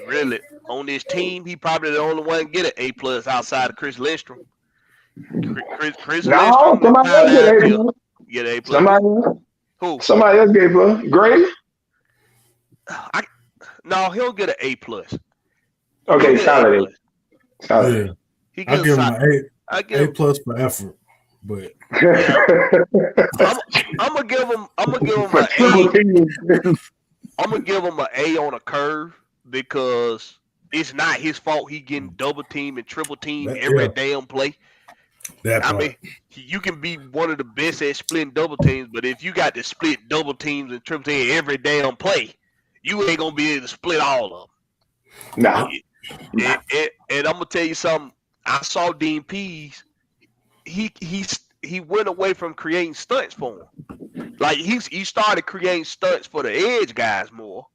really on this team. He probably the only one get an A plus outside of Chris Lindstrom. Chris No, Lindstrom and somebody else Tyler get A Jill plus. get A plus. Who? Somebody else gave a Grady. No, he'll get an A plus. Okay, solid. Yeah. He I gets give him solid. an I A give. plus for effort. But I'm gonna give him. I'm gonna give him For an triple A. teams. I'm gonna give him an A on a curve because it's not his fault. He getting double team and triple team every damn play. that I part. mean, you can be one of the best at splitting double teams, but if you got to split double teams and triple team every damn play, you ain't gonna be able to split all of them. No. And I'm gonna tell you something. I saw Dean Pease. He went away from creating stunts for him. Like he started creating stunts for the edge guys more,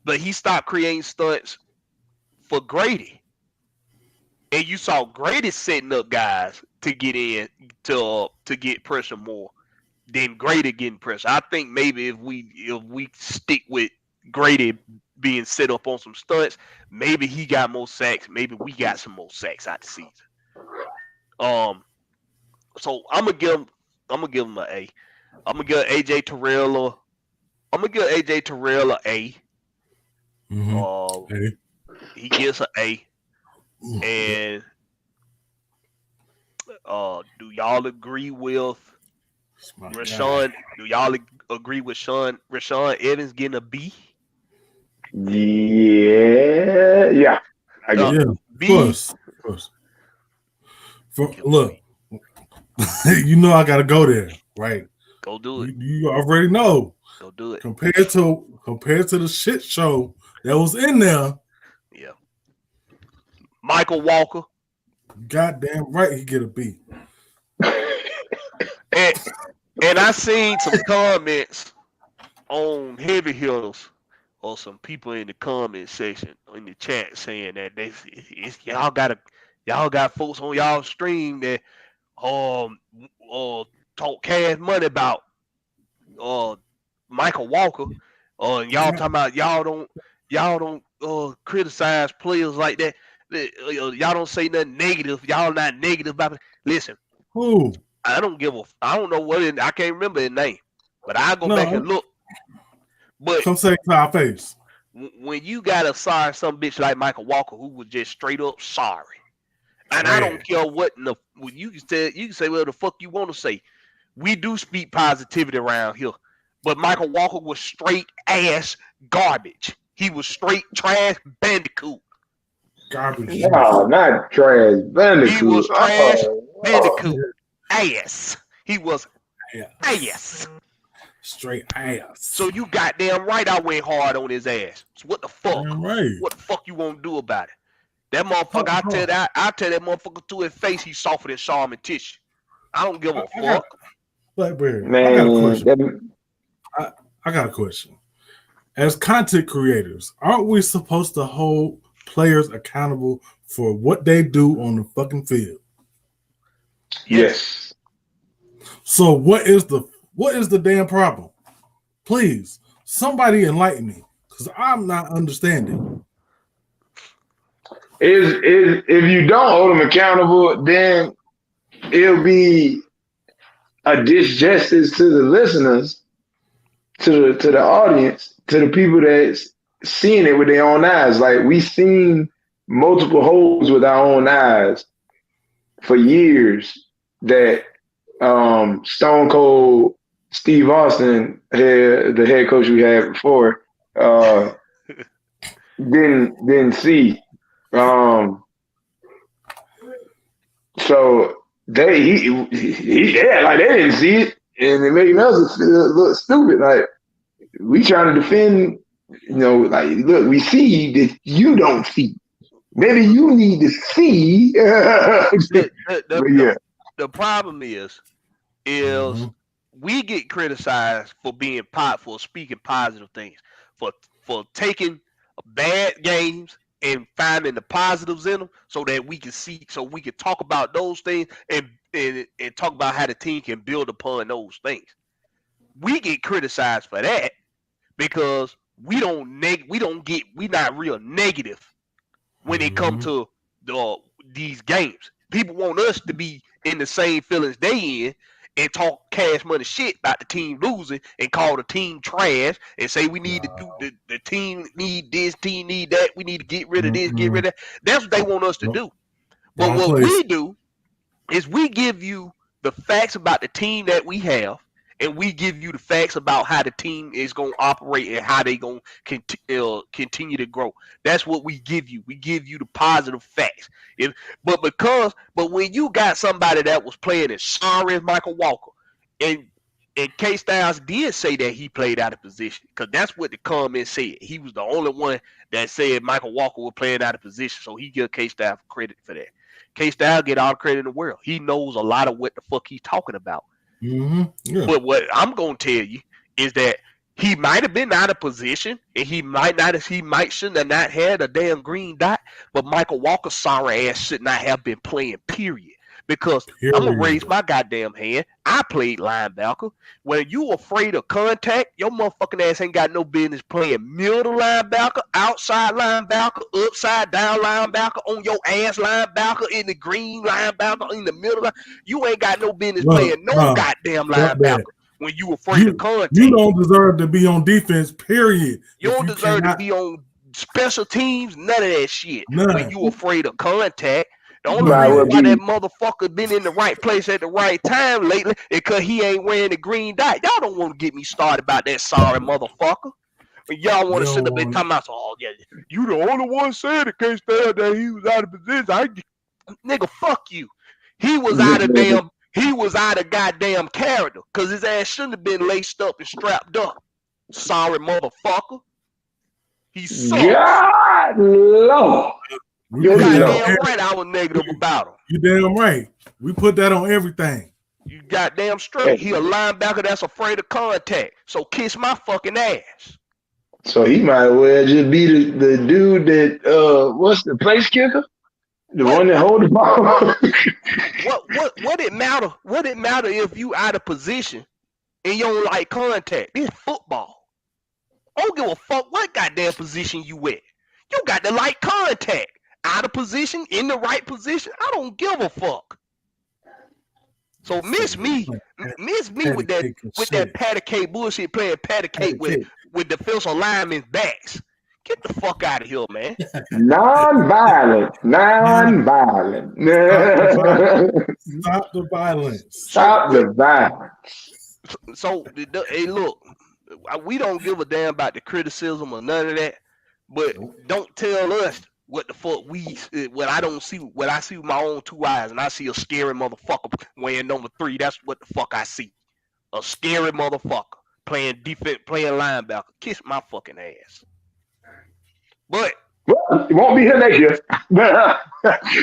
but he stopped creating stunts for Grady. And you saw Grady setting up guys to get in to get pressure more than Grady getting pressure. I think maybe if we stick with Grady being set up on some stunts, maybe he got more sacks. Maybe we got some more sacks out the season. So I'm gonna give him an A. I'm gonna give AJ Terrell a A. Mm-hmm. He gets an A. And do y'all agree with Rashawn? Do y'all agree with Rashawn Evans getting a B? Yeah. I guess. Yeah, B. of course. Look, you know I gotta go there, right? Go do it. You already know. Go do it. Compared to the shit show that was in there. Yeah. Michael Walker. Goddamn right, he get a B. And I seen some comments on Heavy Hitters or some people in the comment section in the chat saying that y'all gotta Y'all got folks on y'all stream that talk cash money about Michael Walker. And y'all talking about y'all don't criticize players like that. Y'all don't say nothing negative. Y'all not negative about it. Listen, Who? I don't know I can't remember his name, but I'll go back and look. But come say it to our face. When you got a sorry some bitch like Michael Walker who was just straight up sorry, and I don't care what you can say whatever the fuck you want to say. We do speak positivity around here, but Michael Walker was straight ass garbage. He was straight trash bandicoot. Garbage. No, not trash bandicoot. He was trash bandicoot. Ass. He was ass. Straight ass. So you goddamn right I went hard on his ass. So what the fuck? Right. What the fuck you want to do about it? That motherfucker, I tell that motherfucker to his face he's softer than Charmin tissue. I don't give a fuck. Blackberry, Man, I got a question. I got a question. As content creators, aren't we supposed to hold players accountable for what they do on the fucking field? Yes. So what is the damn problem? Please, somebody enlighten me, because I'm not understanding. If you don't hold them accountable, then it'll be a disjustice to the listeners, to the audience, to the people that's seeing it with their own eyes. Like, we seen multiple holes with our own eyes for years that Stone Cold Steve Austin, the head coach we had before, didn't see. So he like they didn't see it, and it making us look stupid. Like, we trying to defend, like, look, we see that you don't see. Maybe you need to see. The problem is we get criticized for for speaking positive things, for taking bad games and finding the positives in them, so that we can talk about those things and talk about how the team can build upon those things. We get criticized for that because we're not real negative when it comes to these games. People want us to be in the same feelings they in and talk cash money shit about the team losing and call the team trash and say we need to do the team need this, team need that, we need to get rid of this, get rid of that. That's what they want us to do. But what we do is we give you the facts about the team that we have, and we give you the facts about how the team is going to operate and how they going to continue to grow. That's what we give you. We give you the positive facts. But when you got somebody that was playing as sorry as Michael Walker, and K Styles did say that he played out of position, because that's what the comment said. He was the only one that said Michael Walker was playing out of position, so he give K Styles credit for that. K Styles get all the credit in the world. He knows a lot of what the fuck he's talking about. Mm-hmm. Yeah. But what I'm gonna tell you is that he might have been out of position, and he shouldn't have not had a damn green dot. But Michael Walker's sorry ass should not have been playing. Period. Because I'm gonna raise my goddamn hand. I played linebacker. When you afraid of contact, your motherfucking ass ain't got no business playing middle linebacker, outside linebacker, upside down linebacker, on your ass linebacker, in the green linebacker, in the middle. You ain't got no business playing no goddamn linebacker when you afraid of contact. You don't deserve to be on defense, period. You don't deserve to be on special teams, none of that shit. When you afraid of contact. The only reason why that motherfucker been in the right place at the right time lately is because he ain't wearing the green dot. Y'all don't want to get me started about that sorry motherfucker. Y'all want to sit up and talk about, oh yeah, you the only one said it can't stand that he was out of position. Nigga, fuck you. He was out of goddamn character, because his ass shouldn't have been laced up and strapped up. Sorry motherfucker. He sucks. God, Lord. You goddamn right I was negative about him. You damn right. We put that on everything. You goddamn straight. He a linebacker that's afraid of contact. So kiss my fucking ass. So he might well just be the dude that what's the place kicker? The one that hold the ball. What it matter? What it matter if you out of position and you don't like contact? It's football. I don't give a fuck what goddamn position you at. You got to like contact. Out of position, in the right position. I don't give a fuck. So miss me with that patty cake bullshit, playing patty cake with defensive linemen's backs. Get the fuck out of here, man. Non-violent. Stop the violence. Stop the violence. So, hey, look, we don't give a damn about the criticism or none of that. But don't tell us what the fuck what I see with my own two eyes, and I see a scary motherfucker wearing number 3. That's what the fuck I see. A scary motherfucker playing defense, playing linebacker. Kiss my fucking ass. But it won't be here next year.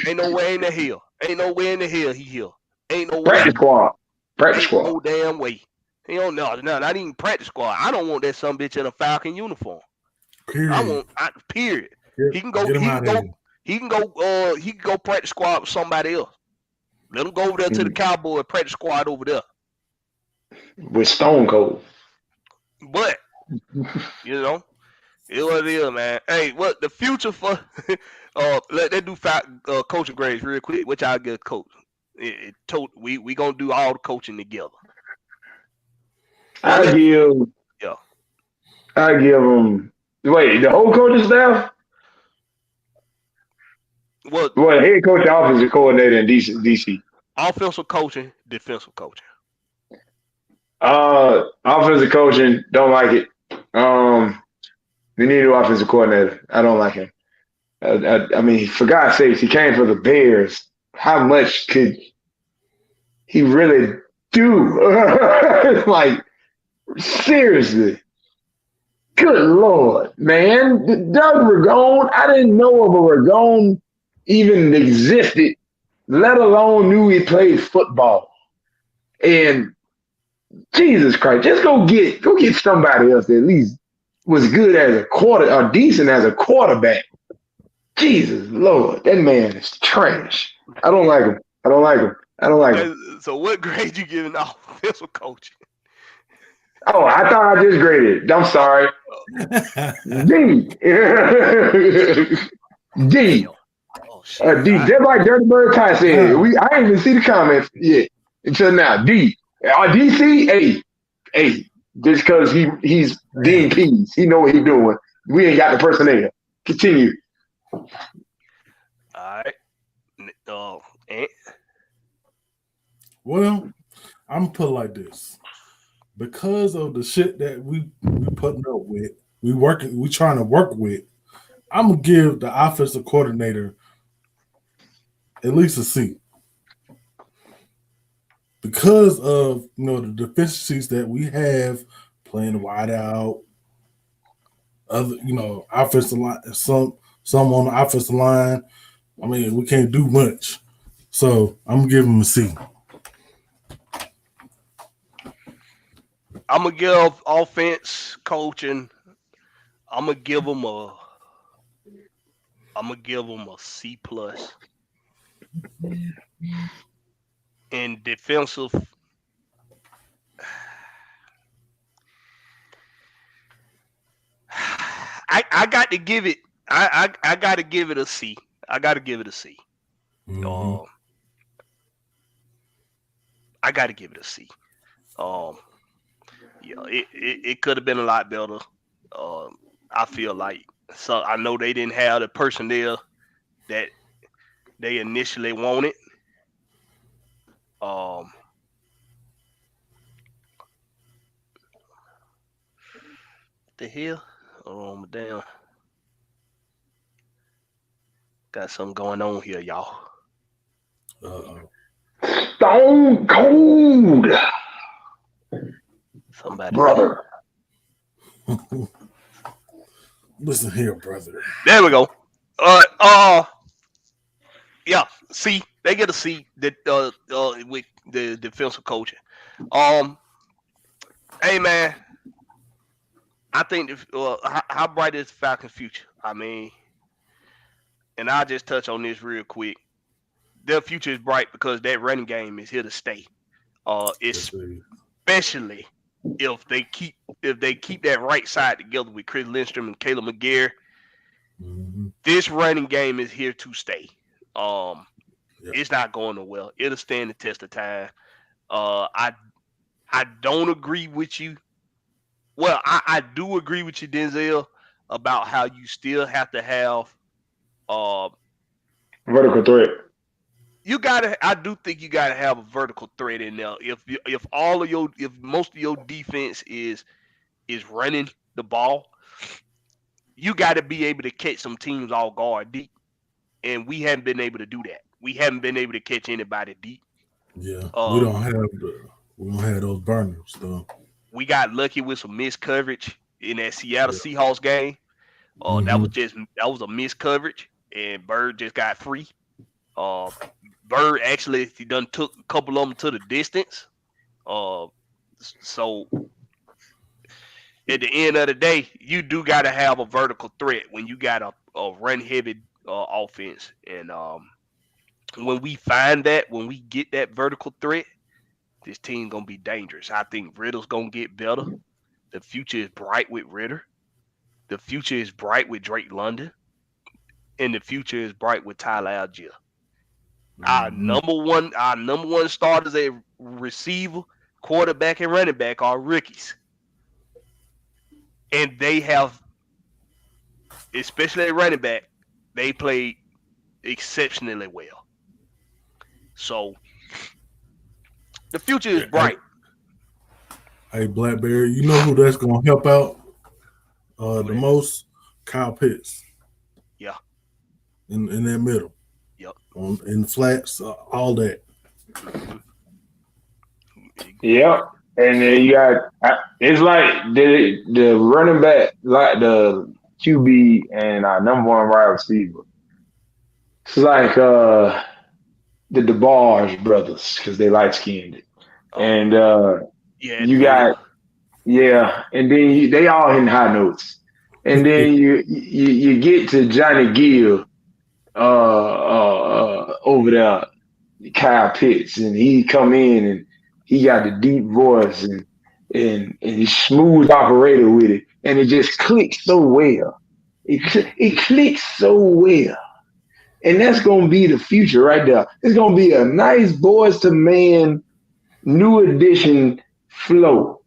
ain't no way in the hell. Ain't no way in the hell he here. Ain't no way. Practice squad. No damn way. He don't know. No, not even practice squad. I don't want that some bitch in a Falcon uniform. Period. Period. Yep. He can go practice squad with somebody else. Let him go over there to the Cowboy practice squad over there. With Stone Cold. But you know, it what it is, man. Hey, what the future for let's do coaching grades real quick, which I'll give coach. We gonna do all the coaching together. I give them. Wait, the whole coaching staff? Well, head coach, offensive coordinator, and DC. Offensive coaching, defensive coaching. Offensive coaching, don't like it. We need an offensive coordinator. I don't like him. I mean, for God's sakes, he came for the Bears. How much could he really do? Like, seriously. Good Lord, man. Doug Ragone, I didn't know of a Ragone even existed, let alone knew he played football. And Jesus Christ, just go get somebody else that at least was good as or decent as a quarterback. Jesus Lord, that man is trash. I don't like him. So what grade you giving offensive coaching? Oh, I thought I just graded. I'm sorry. D. D. Oh, shit. D. Just like Dirty Bird Ty said, I didn't even see the comments yet until now. D. DC, A. Just because he's Dean Pease. He know what he's doing. We ain't got the personnel. Continue. All right. Well, I'm gonna put it like this. Because of the shit that we putting up with, we trying to work with, I'm gonna give the offensive coordinator at least a C. Because of the deficiencies that we have playing wide out, other offensive line, some on the offensive line. I mean, we can't do much. So I'm gonna give him a C. I'm gonna give offense coaching. I'm gonna give them a C plus. And defensive, I got to give it. I got to give it a C. I got to give it a C. Mm-hmm. I got to give it a C. Yeah, it could have been a lot better. I feel like I know they didn't have the personnel that they initially wanted. The hell? Damn. Got something going on here, y'all. Stone Cold. Somebody. Brother. Listen here, brother. There we go. Yeah. C. They get a C. With the defensive coaching. Hey man, I think how bright is Falcons' future? I mean, and I'll just touch on this real quick. Their future is bright because that running game is here to stay. Especially if they keep that right side together with Chris Lindstrom and Caleb McGarry. Mm-hmm. This running game is here to stay. It's not going nowhere. It'll stand the test of time. I don't agree with you. Well, I do agree with you, Denzel, about how you still have to have Vertical threat. I do think you gotta have a vertical threat in there. If most of your defense is running the ball, you gotta be able to catch some teams all guard deep. And we haven't been able to do that. We haven't been able to catch anybody deep. Yeah. We don't have those burners though. We got lucky with some missed coverage in that Seattle Seahawks game. That was a missed coverage, and Bird just got free. Bird actually he done took a couple of them to the distance. So at the end of the day, you do got to have a vertical threat when you got a run heavy offense. And when we get that vertical threat, this team gonna be dangerous. I think Riddle's gonna get better. The future is bright with Ritter. The future is bright with Drake London. And the future is bright with Tyler Algier. Our number one starters at receiver, quarterback, and running back are rookies. And they have, especially at running back, they played exceptionally well. So the future is bright. Hey, Blackberry, you know who that's gonna help out the most? Kyle Pitts. Yeah. In that middle. Yep. In the flats, all that. Yep. And then you got it's like the running back, like the QB and our number one wide receiver. It's like the DeBarge brothers because they light skinned. And you got and then they all hitting high notes. And then you get to Johnny Gill over there, Kyle Pitts, and he come in and he got the deep voice and he's smooth operator with it, and it just clicks so well. It clicks so well, and that's gonna be the future right there. It's gonna be a nice boys to man, new edition flow.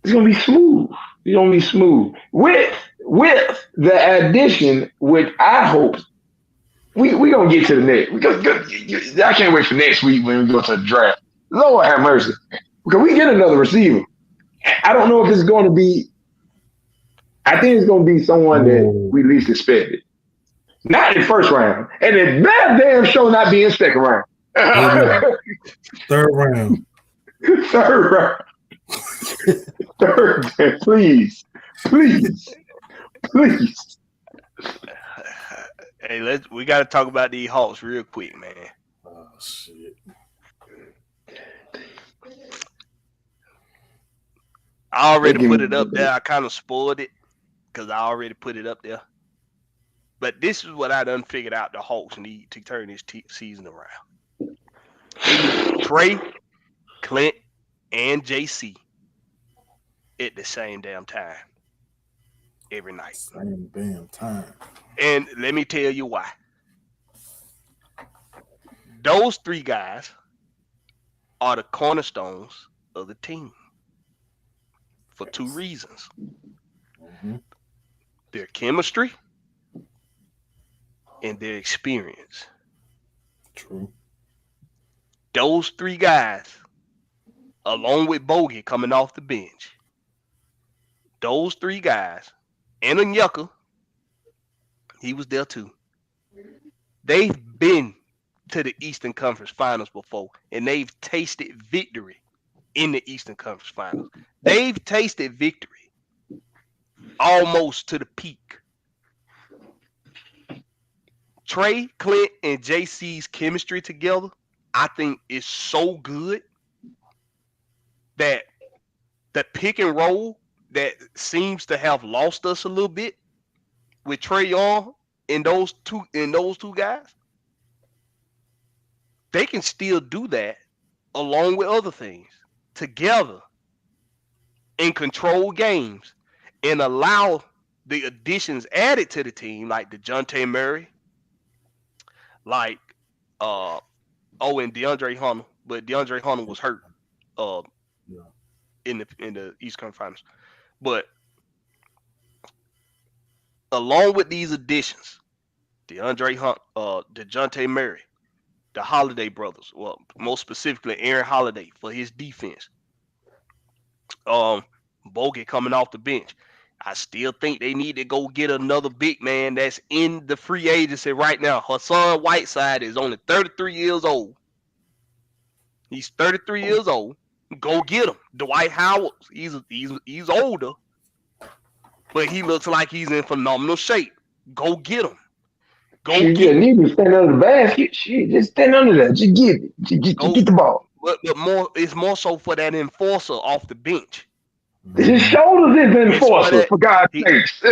It's gonna be smooth. It's gonna be smooth with the addition, which I hope we gonna get to the next. I can't wait for next week when we go to the draft. Lord have mercy, because we get another receiver. I don't know if it's going to be. I think it's going to be someone that we least expected. Not in the first round, and it damn sure not be in second round. Third round. Third round. Third, please. Hey, we got to talk about these Hawks real quick, man. Oh shit! I already put it up there. I kind of spoiled it because I already put it up there. But this is what I done figured out the Hawks need to turn this season around. Trey, Clint, and JC at the same damn time. Every night. Same damn time. And let me tell you why. Those three guys are the cornerstones of the team for two reasons. Mm-hmm. Their chemistry and their experience. True. Those three guys, along with Bogey coming off the bench, those three guys, and Onyeka, he was there too. They've been to the Eastern Conference Finals before, and they've tasted victory in the Eastern Conference Finals. They've tasted victory almost to the peak. Trey, Clint, and JC's chemistry together, I think, is so good that the pick and roll that seems to have lost us a little bit with Trey Young in those two guys, they can still do that along with other things together and control games and allow the additions added to the team like DeJounte Murray, like and DeAndre Hunter, but DeAndre Hunter was hurt Yeah. in the East Conference Finals. But along with these additions, DeAndre Hunt, DeJounte Murray, the Holiday brothers, well, most specifically Aaron Holiday for his defense. Bogut coming off the bench. I still think they need to go get another big man that's in the free agency right now. Hassan Whiteside is only 33 years old. He's 33 years old. Go get him. Dwight Howard, he's older, but he looks like he's in phenomenal shape. Go get him. You need to stand under the basket. Shit, just stand under that. Just get it. Get the ball. But it's more so for that enforcer off the bench. His shoulders is enforcer, for God's sakes.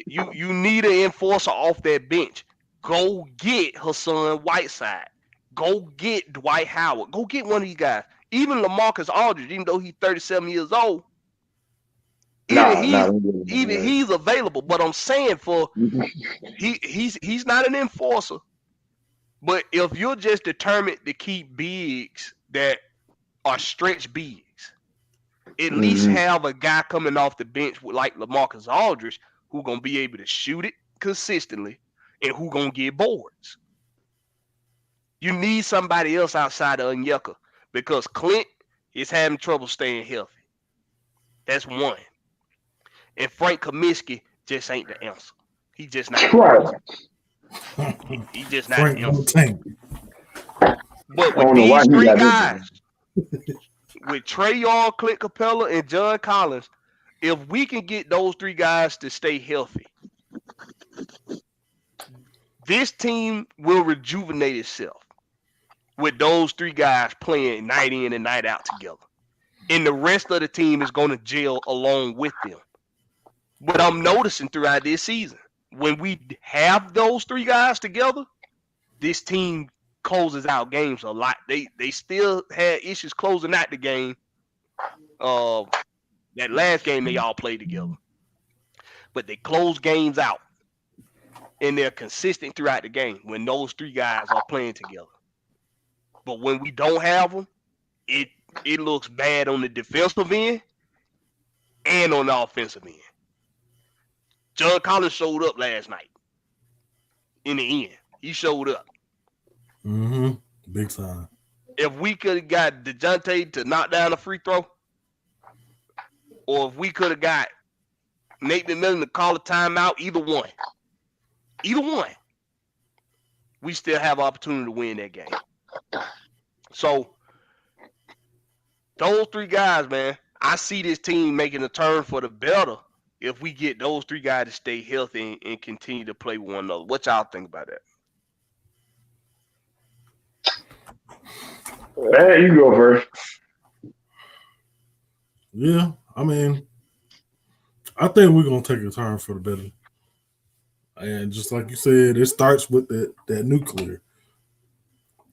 You need an enforcer off that bench. Go get Hassan Whiteside. Go get Dwight Howard. Go get one of these guys. Even LaMarcus Aldridge, even though he's 37 years old, he's available. But I'm saying he's not an enforcer. But if you're just determined to keep bigs that are stretch bigs, at least have a guy coming off the bench with like LaMarcus Aldridge who gonna be able to shoot it consistently and who gonna get boards. You need somebody else outside of Onyeka because Clint is having trouble staying healthy. That's one. And Frank Kaminsky just ain't the answer. He just not. Right. He just not the answer. Tank. But with these three guys, with Trae Young, Clint Capella, and John Collins, if we can get those three guys to stay healthy, this team will rejuvenate itself with those three guys playing night in and night out together. And the rest of the team is going to gel along with them. But I'm noticing throughout this season, when we have those three guys together, this team closes out games a lot. They still had issues closing out the game. That last game they all played together. But they close games out. And they're consistent throughout the game when those three guys are playing together. But when we don't have them, it looks bad on the defensive end and on the offensive end. John Collins showed up last night. In the end, he showed up. Big time. If we could have got DeJounte to knock down a free throw, or if we could have got Nate McMillan to call a timeout, either one, we still have an opportunity to win that game. So, those three guys, man, I see this team making a turn for the better if we get those three guys to stay healthy and continue to play with one another. What y'all think about that? Hey, you go first. Yeah, I mean, I think we're gonna take a turn for the better. And just like you said, it starts with that nuclear.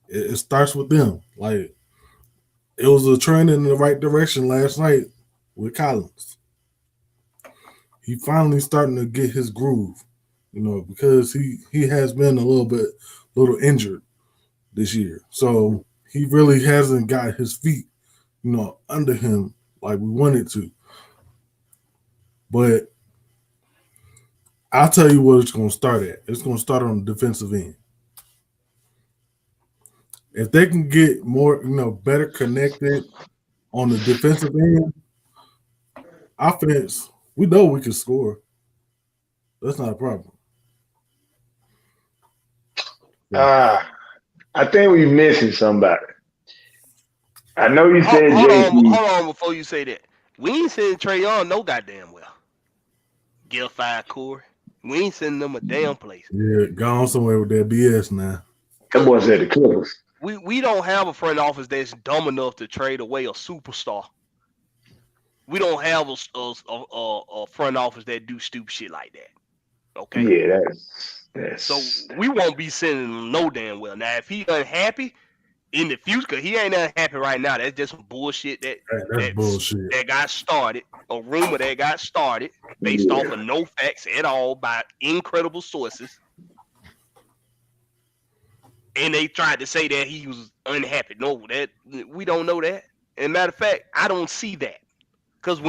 It starts with them. Like, it was a trend in the right direction last night with Collins. He finally starting to get his groove, because he has been a little injured this year. So he really hasn't got his feet, under him like we wanted to. But I'll tell you what it's going to start at. It's going to start on the defensive end. If they can get more, better connected on the defensive end, offense, we know we can score. That's not a problem. I think we're missing somebody. I know you said hold on before you say that. We ain't sending Trae Young no goddamn well. Gil 5 Corey. We ain't sending them a damn place. Yeah, gone somewhere with that BS now. That boy said the Clippers. We don't have a front office that's dumb enough to trade away a superstar. We don't have a front office that do stupid shit like that. Okay. Yeah, that's So we won't be sending him no damn well. Now, if he unhappy in the future, cause he ain't unhappy right now. That's just some bullshit That's bullshit. that got started. A rumor that got started based off of no facts at all by incredible sources. And they tried to say that he was unhappy. No, that we don't know that. And matter of fact, I don't see that. Because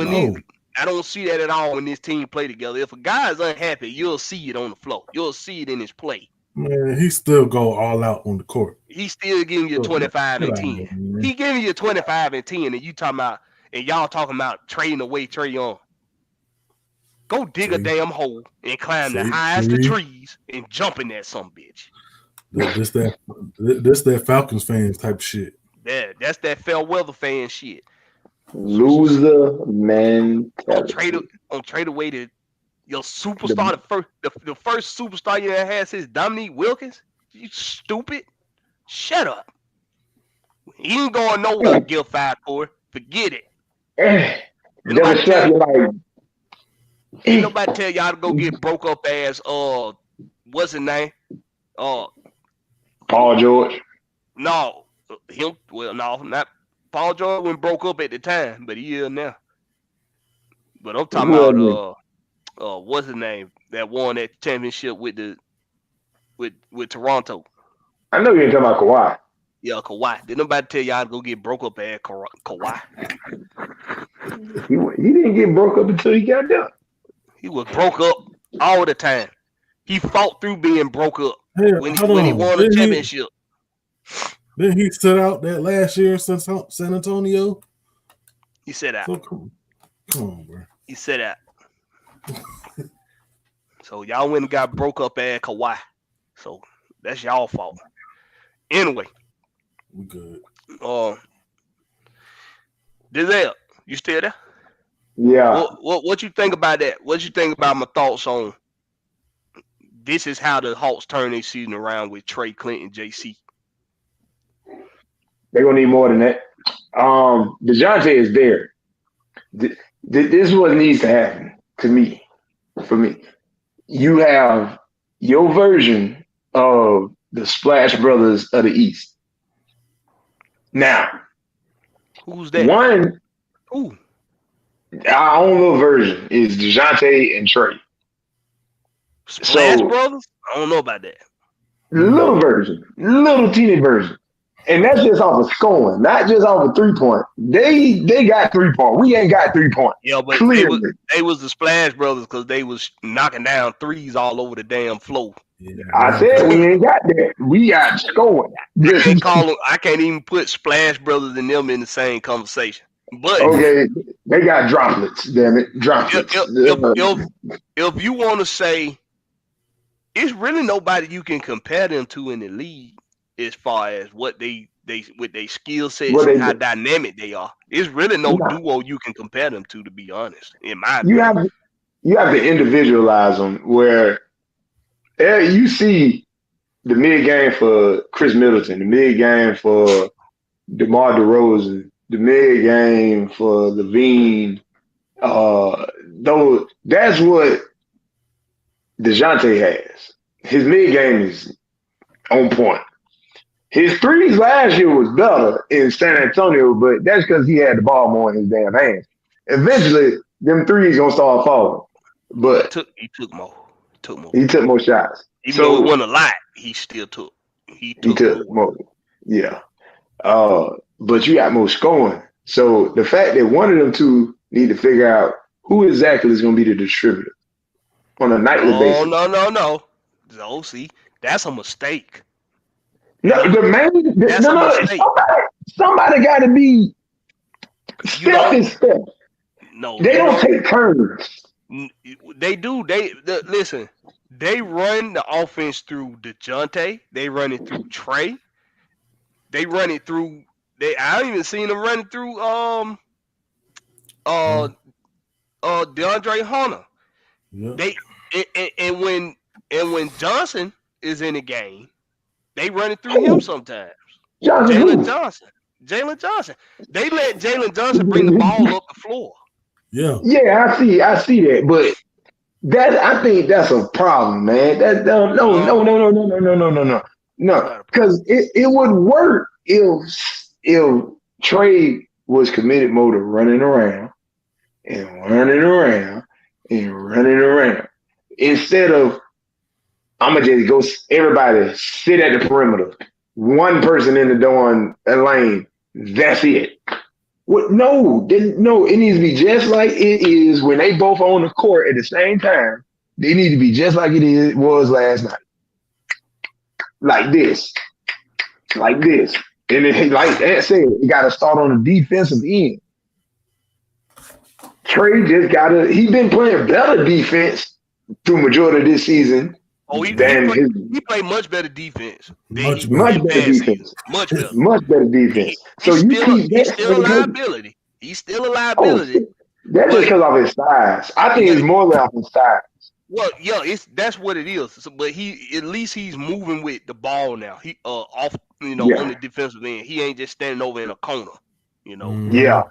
I don't see that at all when this team play together. If a guy is unhappy, you'll see it on the floor. You'll see it in his play. Man, he still go all out on the court. He's still giving you 25 and 10. He giving you 25 and 10, and you talking about, and y'all talking about trading away Trae Young. Go dig a damn hole and climb the highest of trees and jump in that some bitch. This that Falcons fans type shit. Yeah, that's that fair weather fan shit. Loser mentality. On trade away your superstar, the first superstar you ever had since Dominique Wilkins. You stupid. Shut up. He ain't going nowhere to give 5 for. Forget it. Ain't nobody tell y'all to go get broke up ass what's his name? Paul George. No. Him no, not Paul George when broke up at the time, but he is now. But I'm talking about what's his name that won that championship with Toronto. I know you ain't talking about Kawhi. Yeah, Kawhi. Did nobody tell y'all to go get broke up at Kawhi? He didn't get broke up until he got done. He was broke up all the time. He fought through being broke up when he won a championship. Then he set out that last year in San Antonio. He said that. So come on, bro. He said that. So y'all went and got broke up at Kawhi. So that's y'all fault. Anyway. We good. Denzel, you still there? Yeah. What you think about that? What you think about my thoughts on this is how the Hawks turn their season around with Trey, Clinton, JC? They're gonna need more than that. DeJounte is there. This is what needs to happen to me. For me, you have your version of the Splash Brothers of the East. Now, who's that? Who? Our own little version is DeJounte and Trey. Splash Brothers? I don't know about that. Little version, little teeny version. And that's just off of scoring, not just off of 3-point. They got 3-point. We ain't got 3-point. Yeah, but they was the Splash Brothers because they was knocking down threes all over the damn floor. Yeah. I said we ain't got that. We got scoring. I can't even put Splash Brothers and them in the same conversation. But okay, they got droplets. Damn it, droplets. If you want to say, it's really nobody you can compare them to in the league. As far as what they with their skill sets and how dynamic they are, there's really no duo you can compare them to be honest. In my opinion, you have to individualize them. Where you see the mid game for Chris Middleton, the mid game for DeMar DeRozan, the mid game for Levine. Though that's what DeJounte has. His mid game is on point. His threes last year was better in San Antonio, but that's because he had the ball more in his damn hands. Eventually, them threes gonna start falling. But he took more. He took more shots. Even though it wasn't a lot, he still took. He took more. Yeah. But you got more scoring. So the fact that one of them two need to figure out who exactly is gonna be the distributor on a nightly basis. Oh no. So see, that's a mistake. No, somebody got to be step and step. No, they don't take turns. They do. Listen. They run the offense through DeJounte. They run it through Trey. They run it through. I don't even seen them running through DeAndre Hunter. Yeah. And when Johnson is in the game. They run it through him sometimes. Jalen Johnson. They let Jalen Johnson bring the ball up the floor. Yeah. Yeah, I see that. But I think that's a problem, man. No. Because it would work if Trey was committed mode of running around and running around and running around instead of I'm gonna just go. Everybody sit at the perimeter. One person in the darn lane. That's it. What? No. It needs to be just like it is when they both on the court at the same time. They need to be just like was last night. Like this. And it, like Ant said, it got to start on the defensive end. Trey just he's been playing better defense through majority of this season. Oh, he played much better defense. Much better defense. Much better. Much better defense. He's still a liability. He's still a liability. That's just because of his size. I think it's more than his size. Well, yeah, that's what it is. So, but at least he's moving with the ball now. He off, on the defensive end. He ain't just standing over in a corner, Yeah.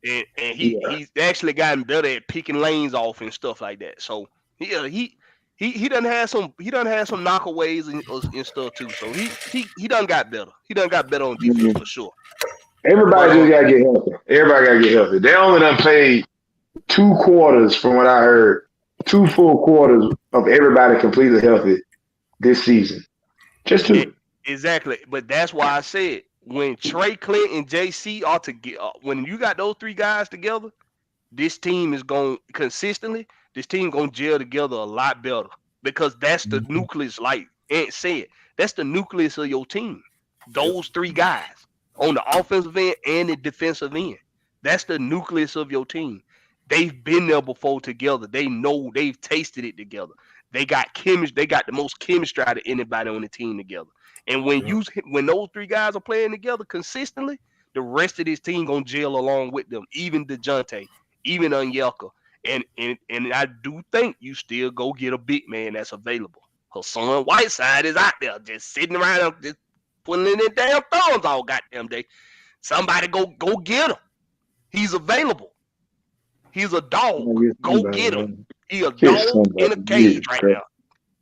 And he's actually gotten better at picking lanes off and stuff like that. So he done had some knockaways and stuff too. So he done got better. He done got better on defense for sure. Everybody just gotta get healthy. Everybody gotta get healthy. They only done played 2 quarters from what I heard. 2 full quarters of everybody completely healthy this season. Just 2. Exactly. But that's why I said when Trey, Clint, and JC are together, when you got those 3 guys together, this team is going consistently. This team gonna gel together a lot better because that's the nucleus. Like Ant said, that's the nucleus of your team. Those 3 guys on the offensive end and the defensive end. That's the nucleus of your team. They've been there before together. They know they've tasted it together. They got chemistry. They got the most chemistry out of anybody on the team together. And when those 3 guys are playing together consistently, the rest of this team gonna gel along with them. Even DeJounte, even Onyeka. And I do think you still go get a big man that's available. Hassan Whiteside is out there just sitting around just putting in their damn thumbs all goddamn day. Somebody go get him. He's available. He's a dog. Go get him. He's a dog in a cage right now.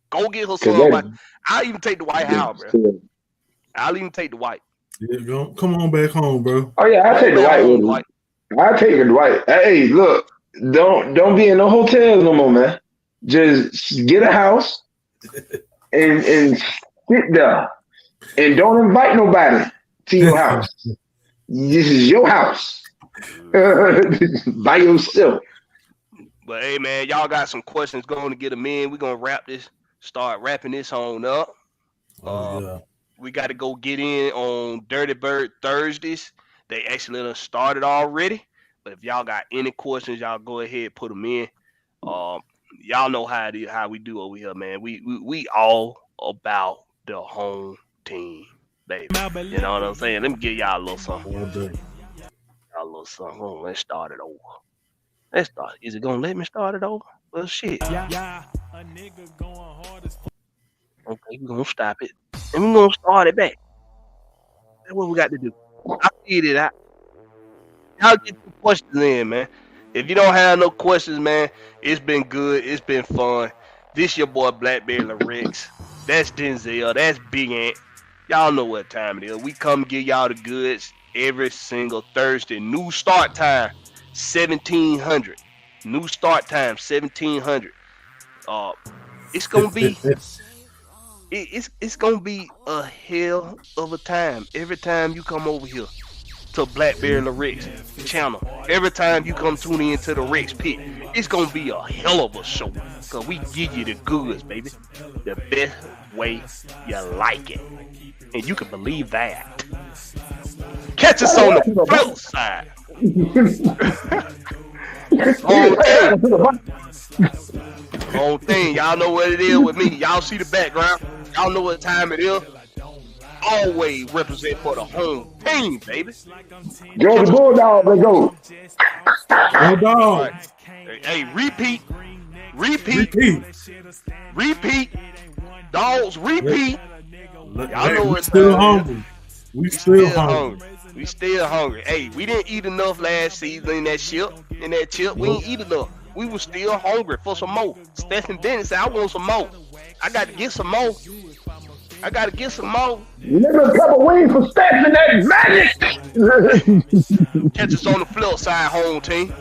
Go get Hassan White. I'll even take the White Howard, bro. I'll even take the White. Yeah, come on back home, bro. Oh yeah, I'll take the White. I'll take the White. Hey, look, don't be in no hotels no more, man. Just get a house and sit there. And don't invite nobody to your house. This is your house. By yourself. But hey man, y'all got some questions going to get them in. We're gonna start wrapping this on up. We got to go get in on Dirty Bird Thursdays. They actually started already. But if y'all got any questions, y'all go ahead put them in. Y'all know how we do over here, man. We all about the home team, baby. You know what I'm saying? Let me give y'all a little something. Oh, let's start it over. Let's start. Is it gonna let me start it over? Well, shit. Yeah. A nigga going hard as fuck. Okay, we're gonna stop it. And we're gonna start it back. That's what we got to do. I figured it out. Y'all get the questions in, man. If you don't have no questions, man, it's been good. It's been fun. This your boy Blackberry Larix. That's Denzel. That's Big Ant. Y'all know what time it is. We come give y'all the goods every single Thursday. New start time, 1700. New start time, 1700. It's gonna be it's gonna be a hell of a time every time you come over here to Blackberry Larix channel. Every time you come tune into the Rex Pit, it's gonna be a hell of a show. Cause we give you the goods, baby. The best way you like it. And you can believe that. Catch us on the flip side. Whole thing. Y'all know what it is with me. Y'all see the background. Y'all know what time it is. Always represent for the home team, baby. Go the Bulldogs, let's go. Bulldog. Hey, repeat. Dogs, repeat. Y'all know what still hungry. We still hungry. We still hungry. Hey, we didn't eat enough last season in that chip. We didn't eat enough. we were still hungry for some more. Stephen Bennett said, I want some more. I got to get some more. I got to get some more. Nigga, a couple wings for Stephen, that magic. Catch us on the flip side, home team.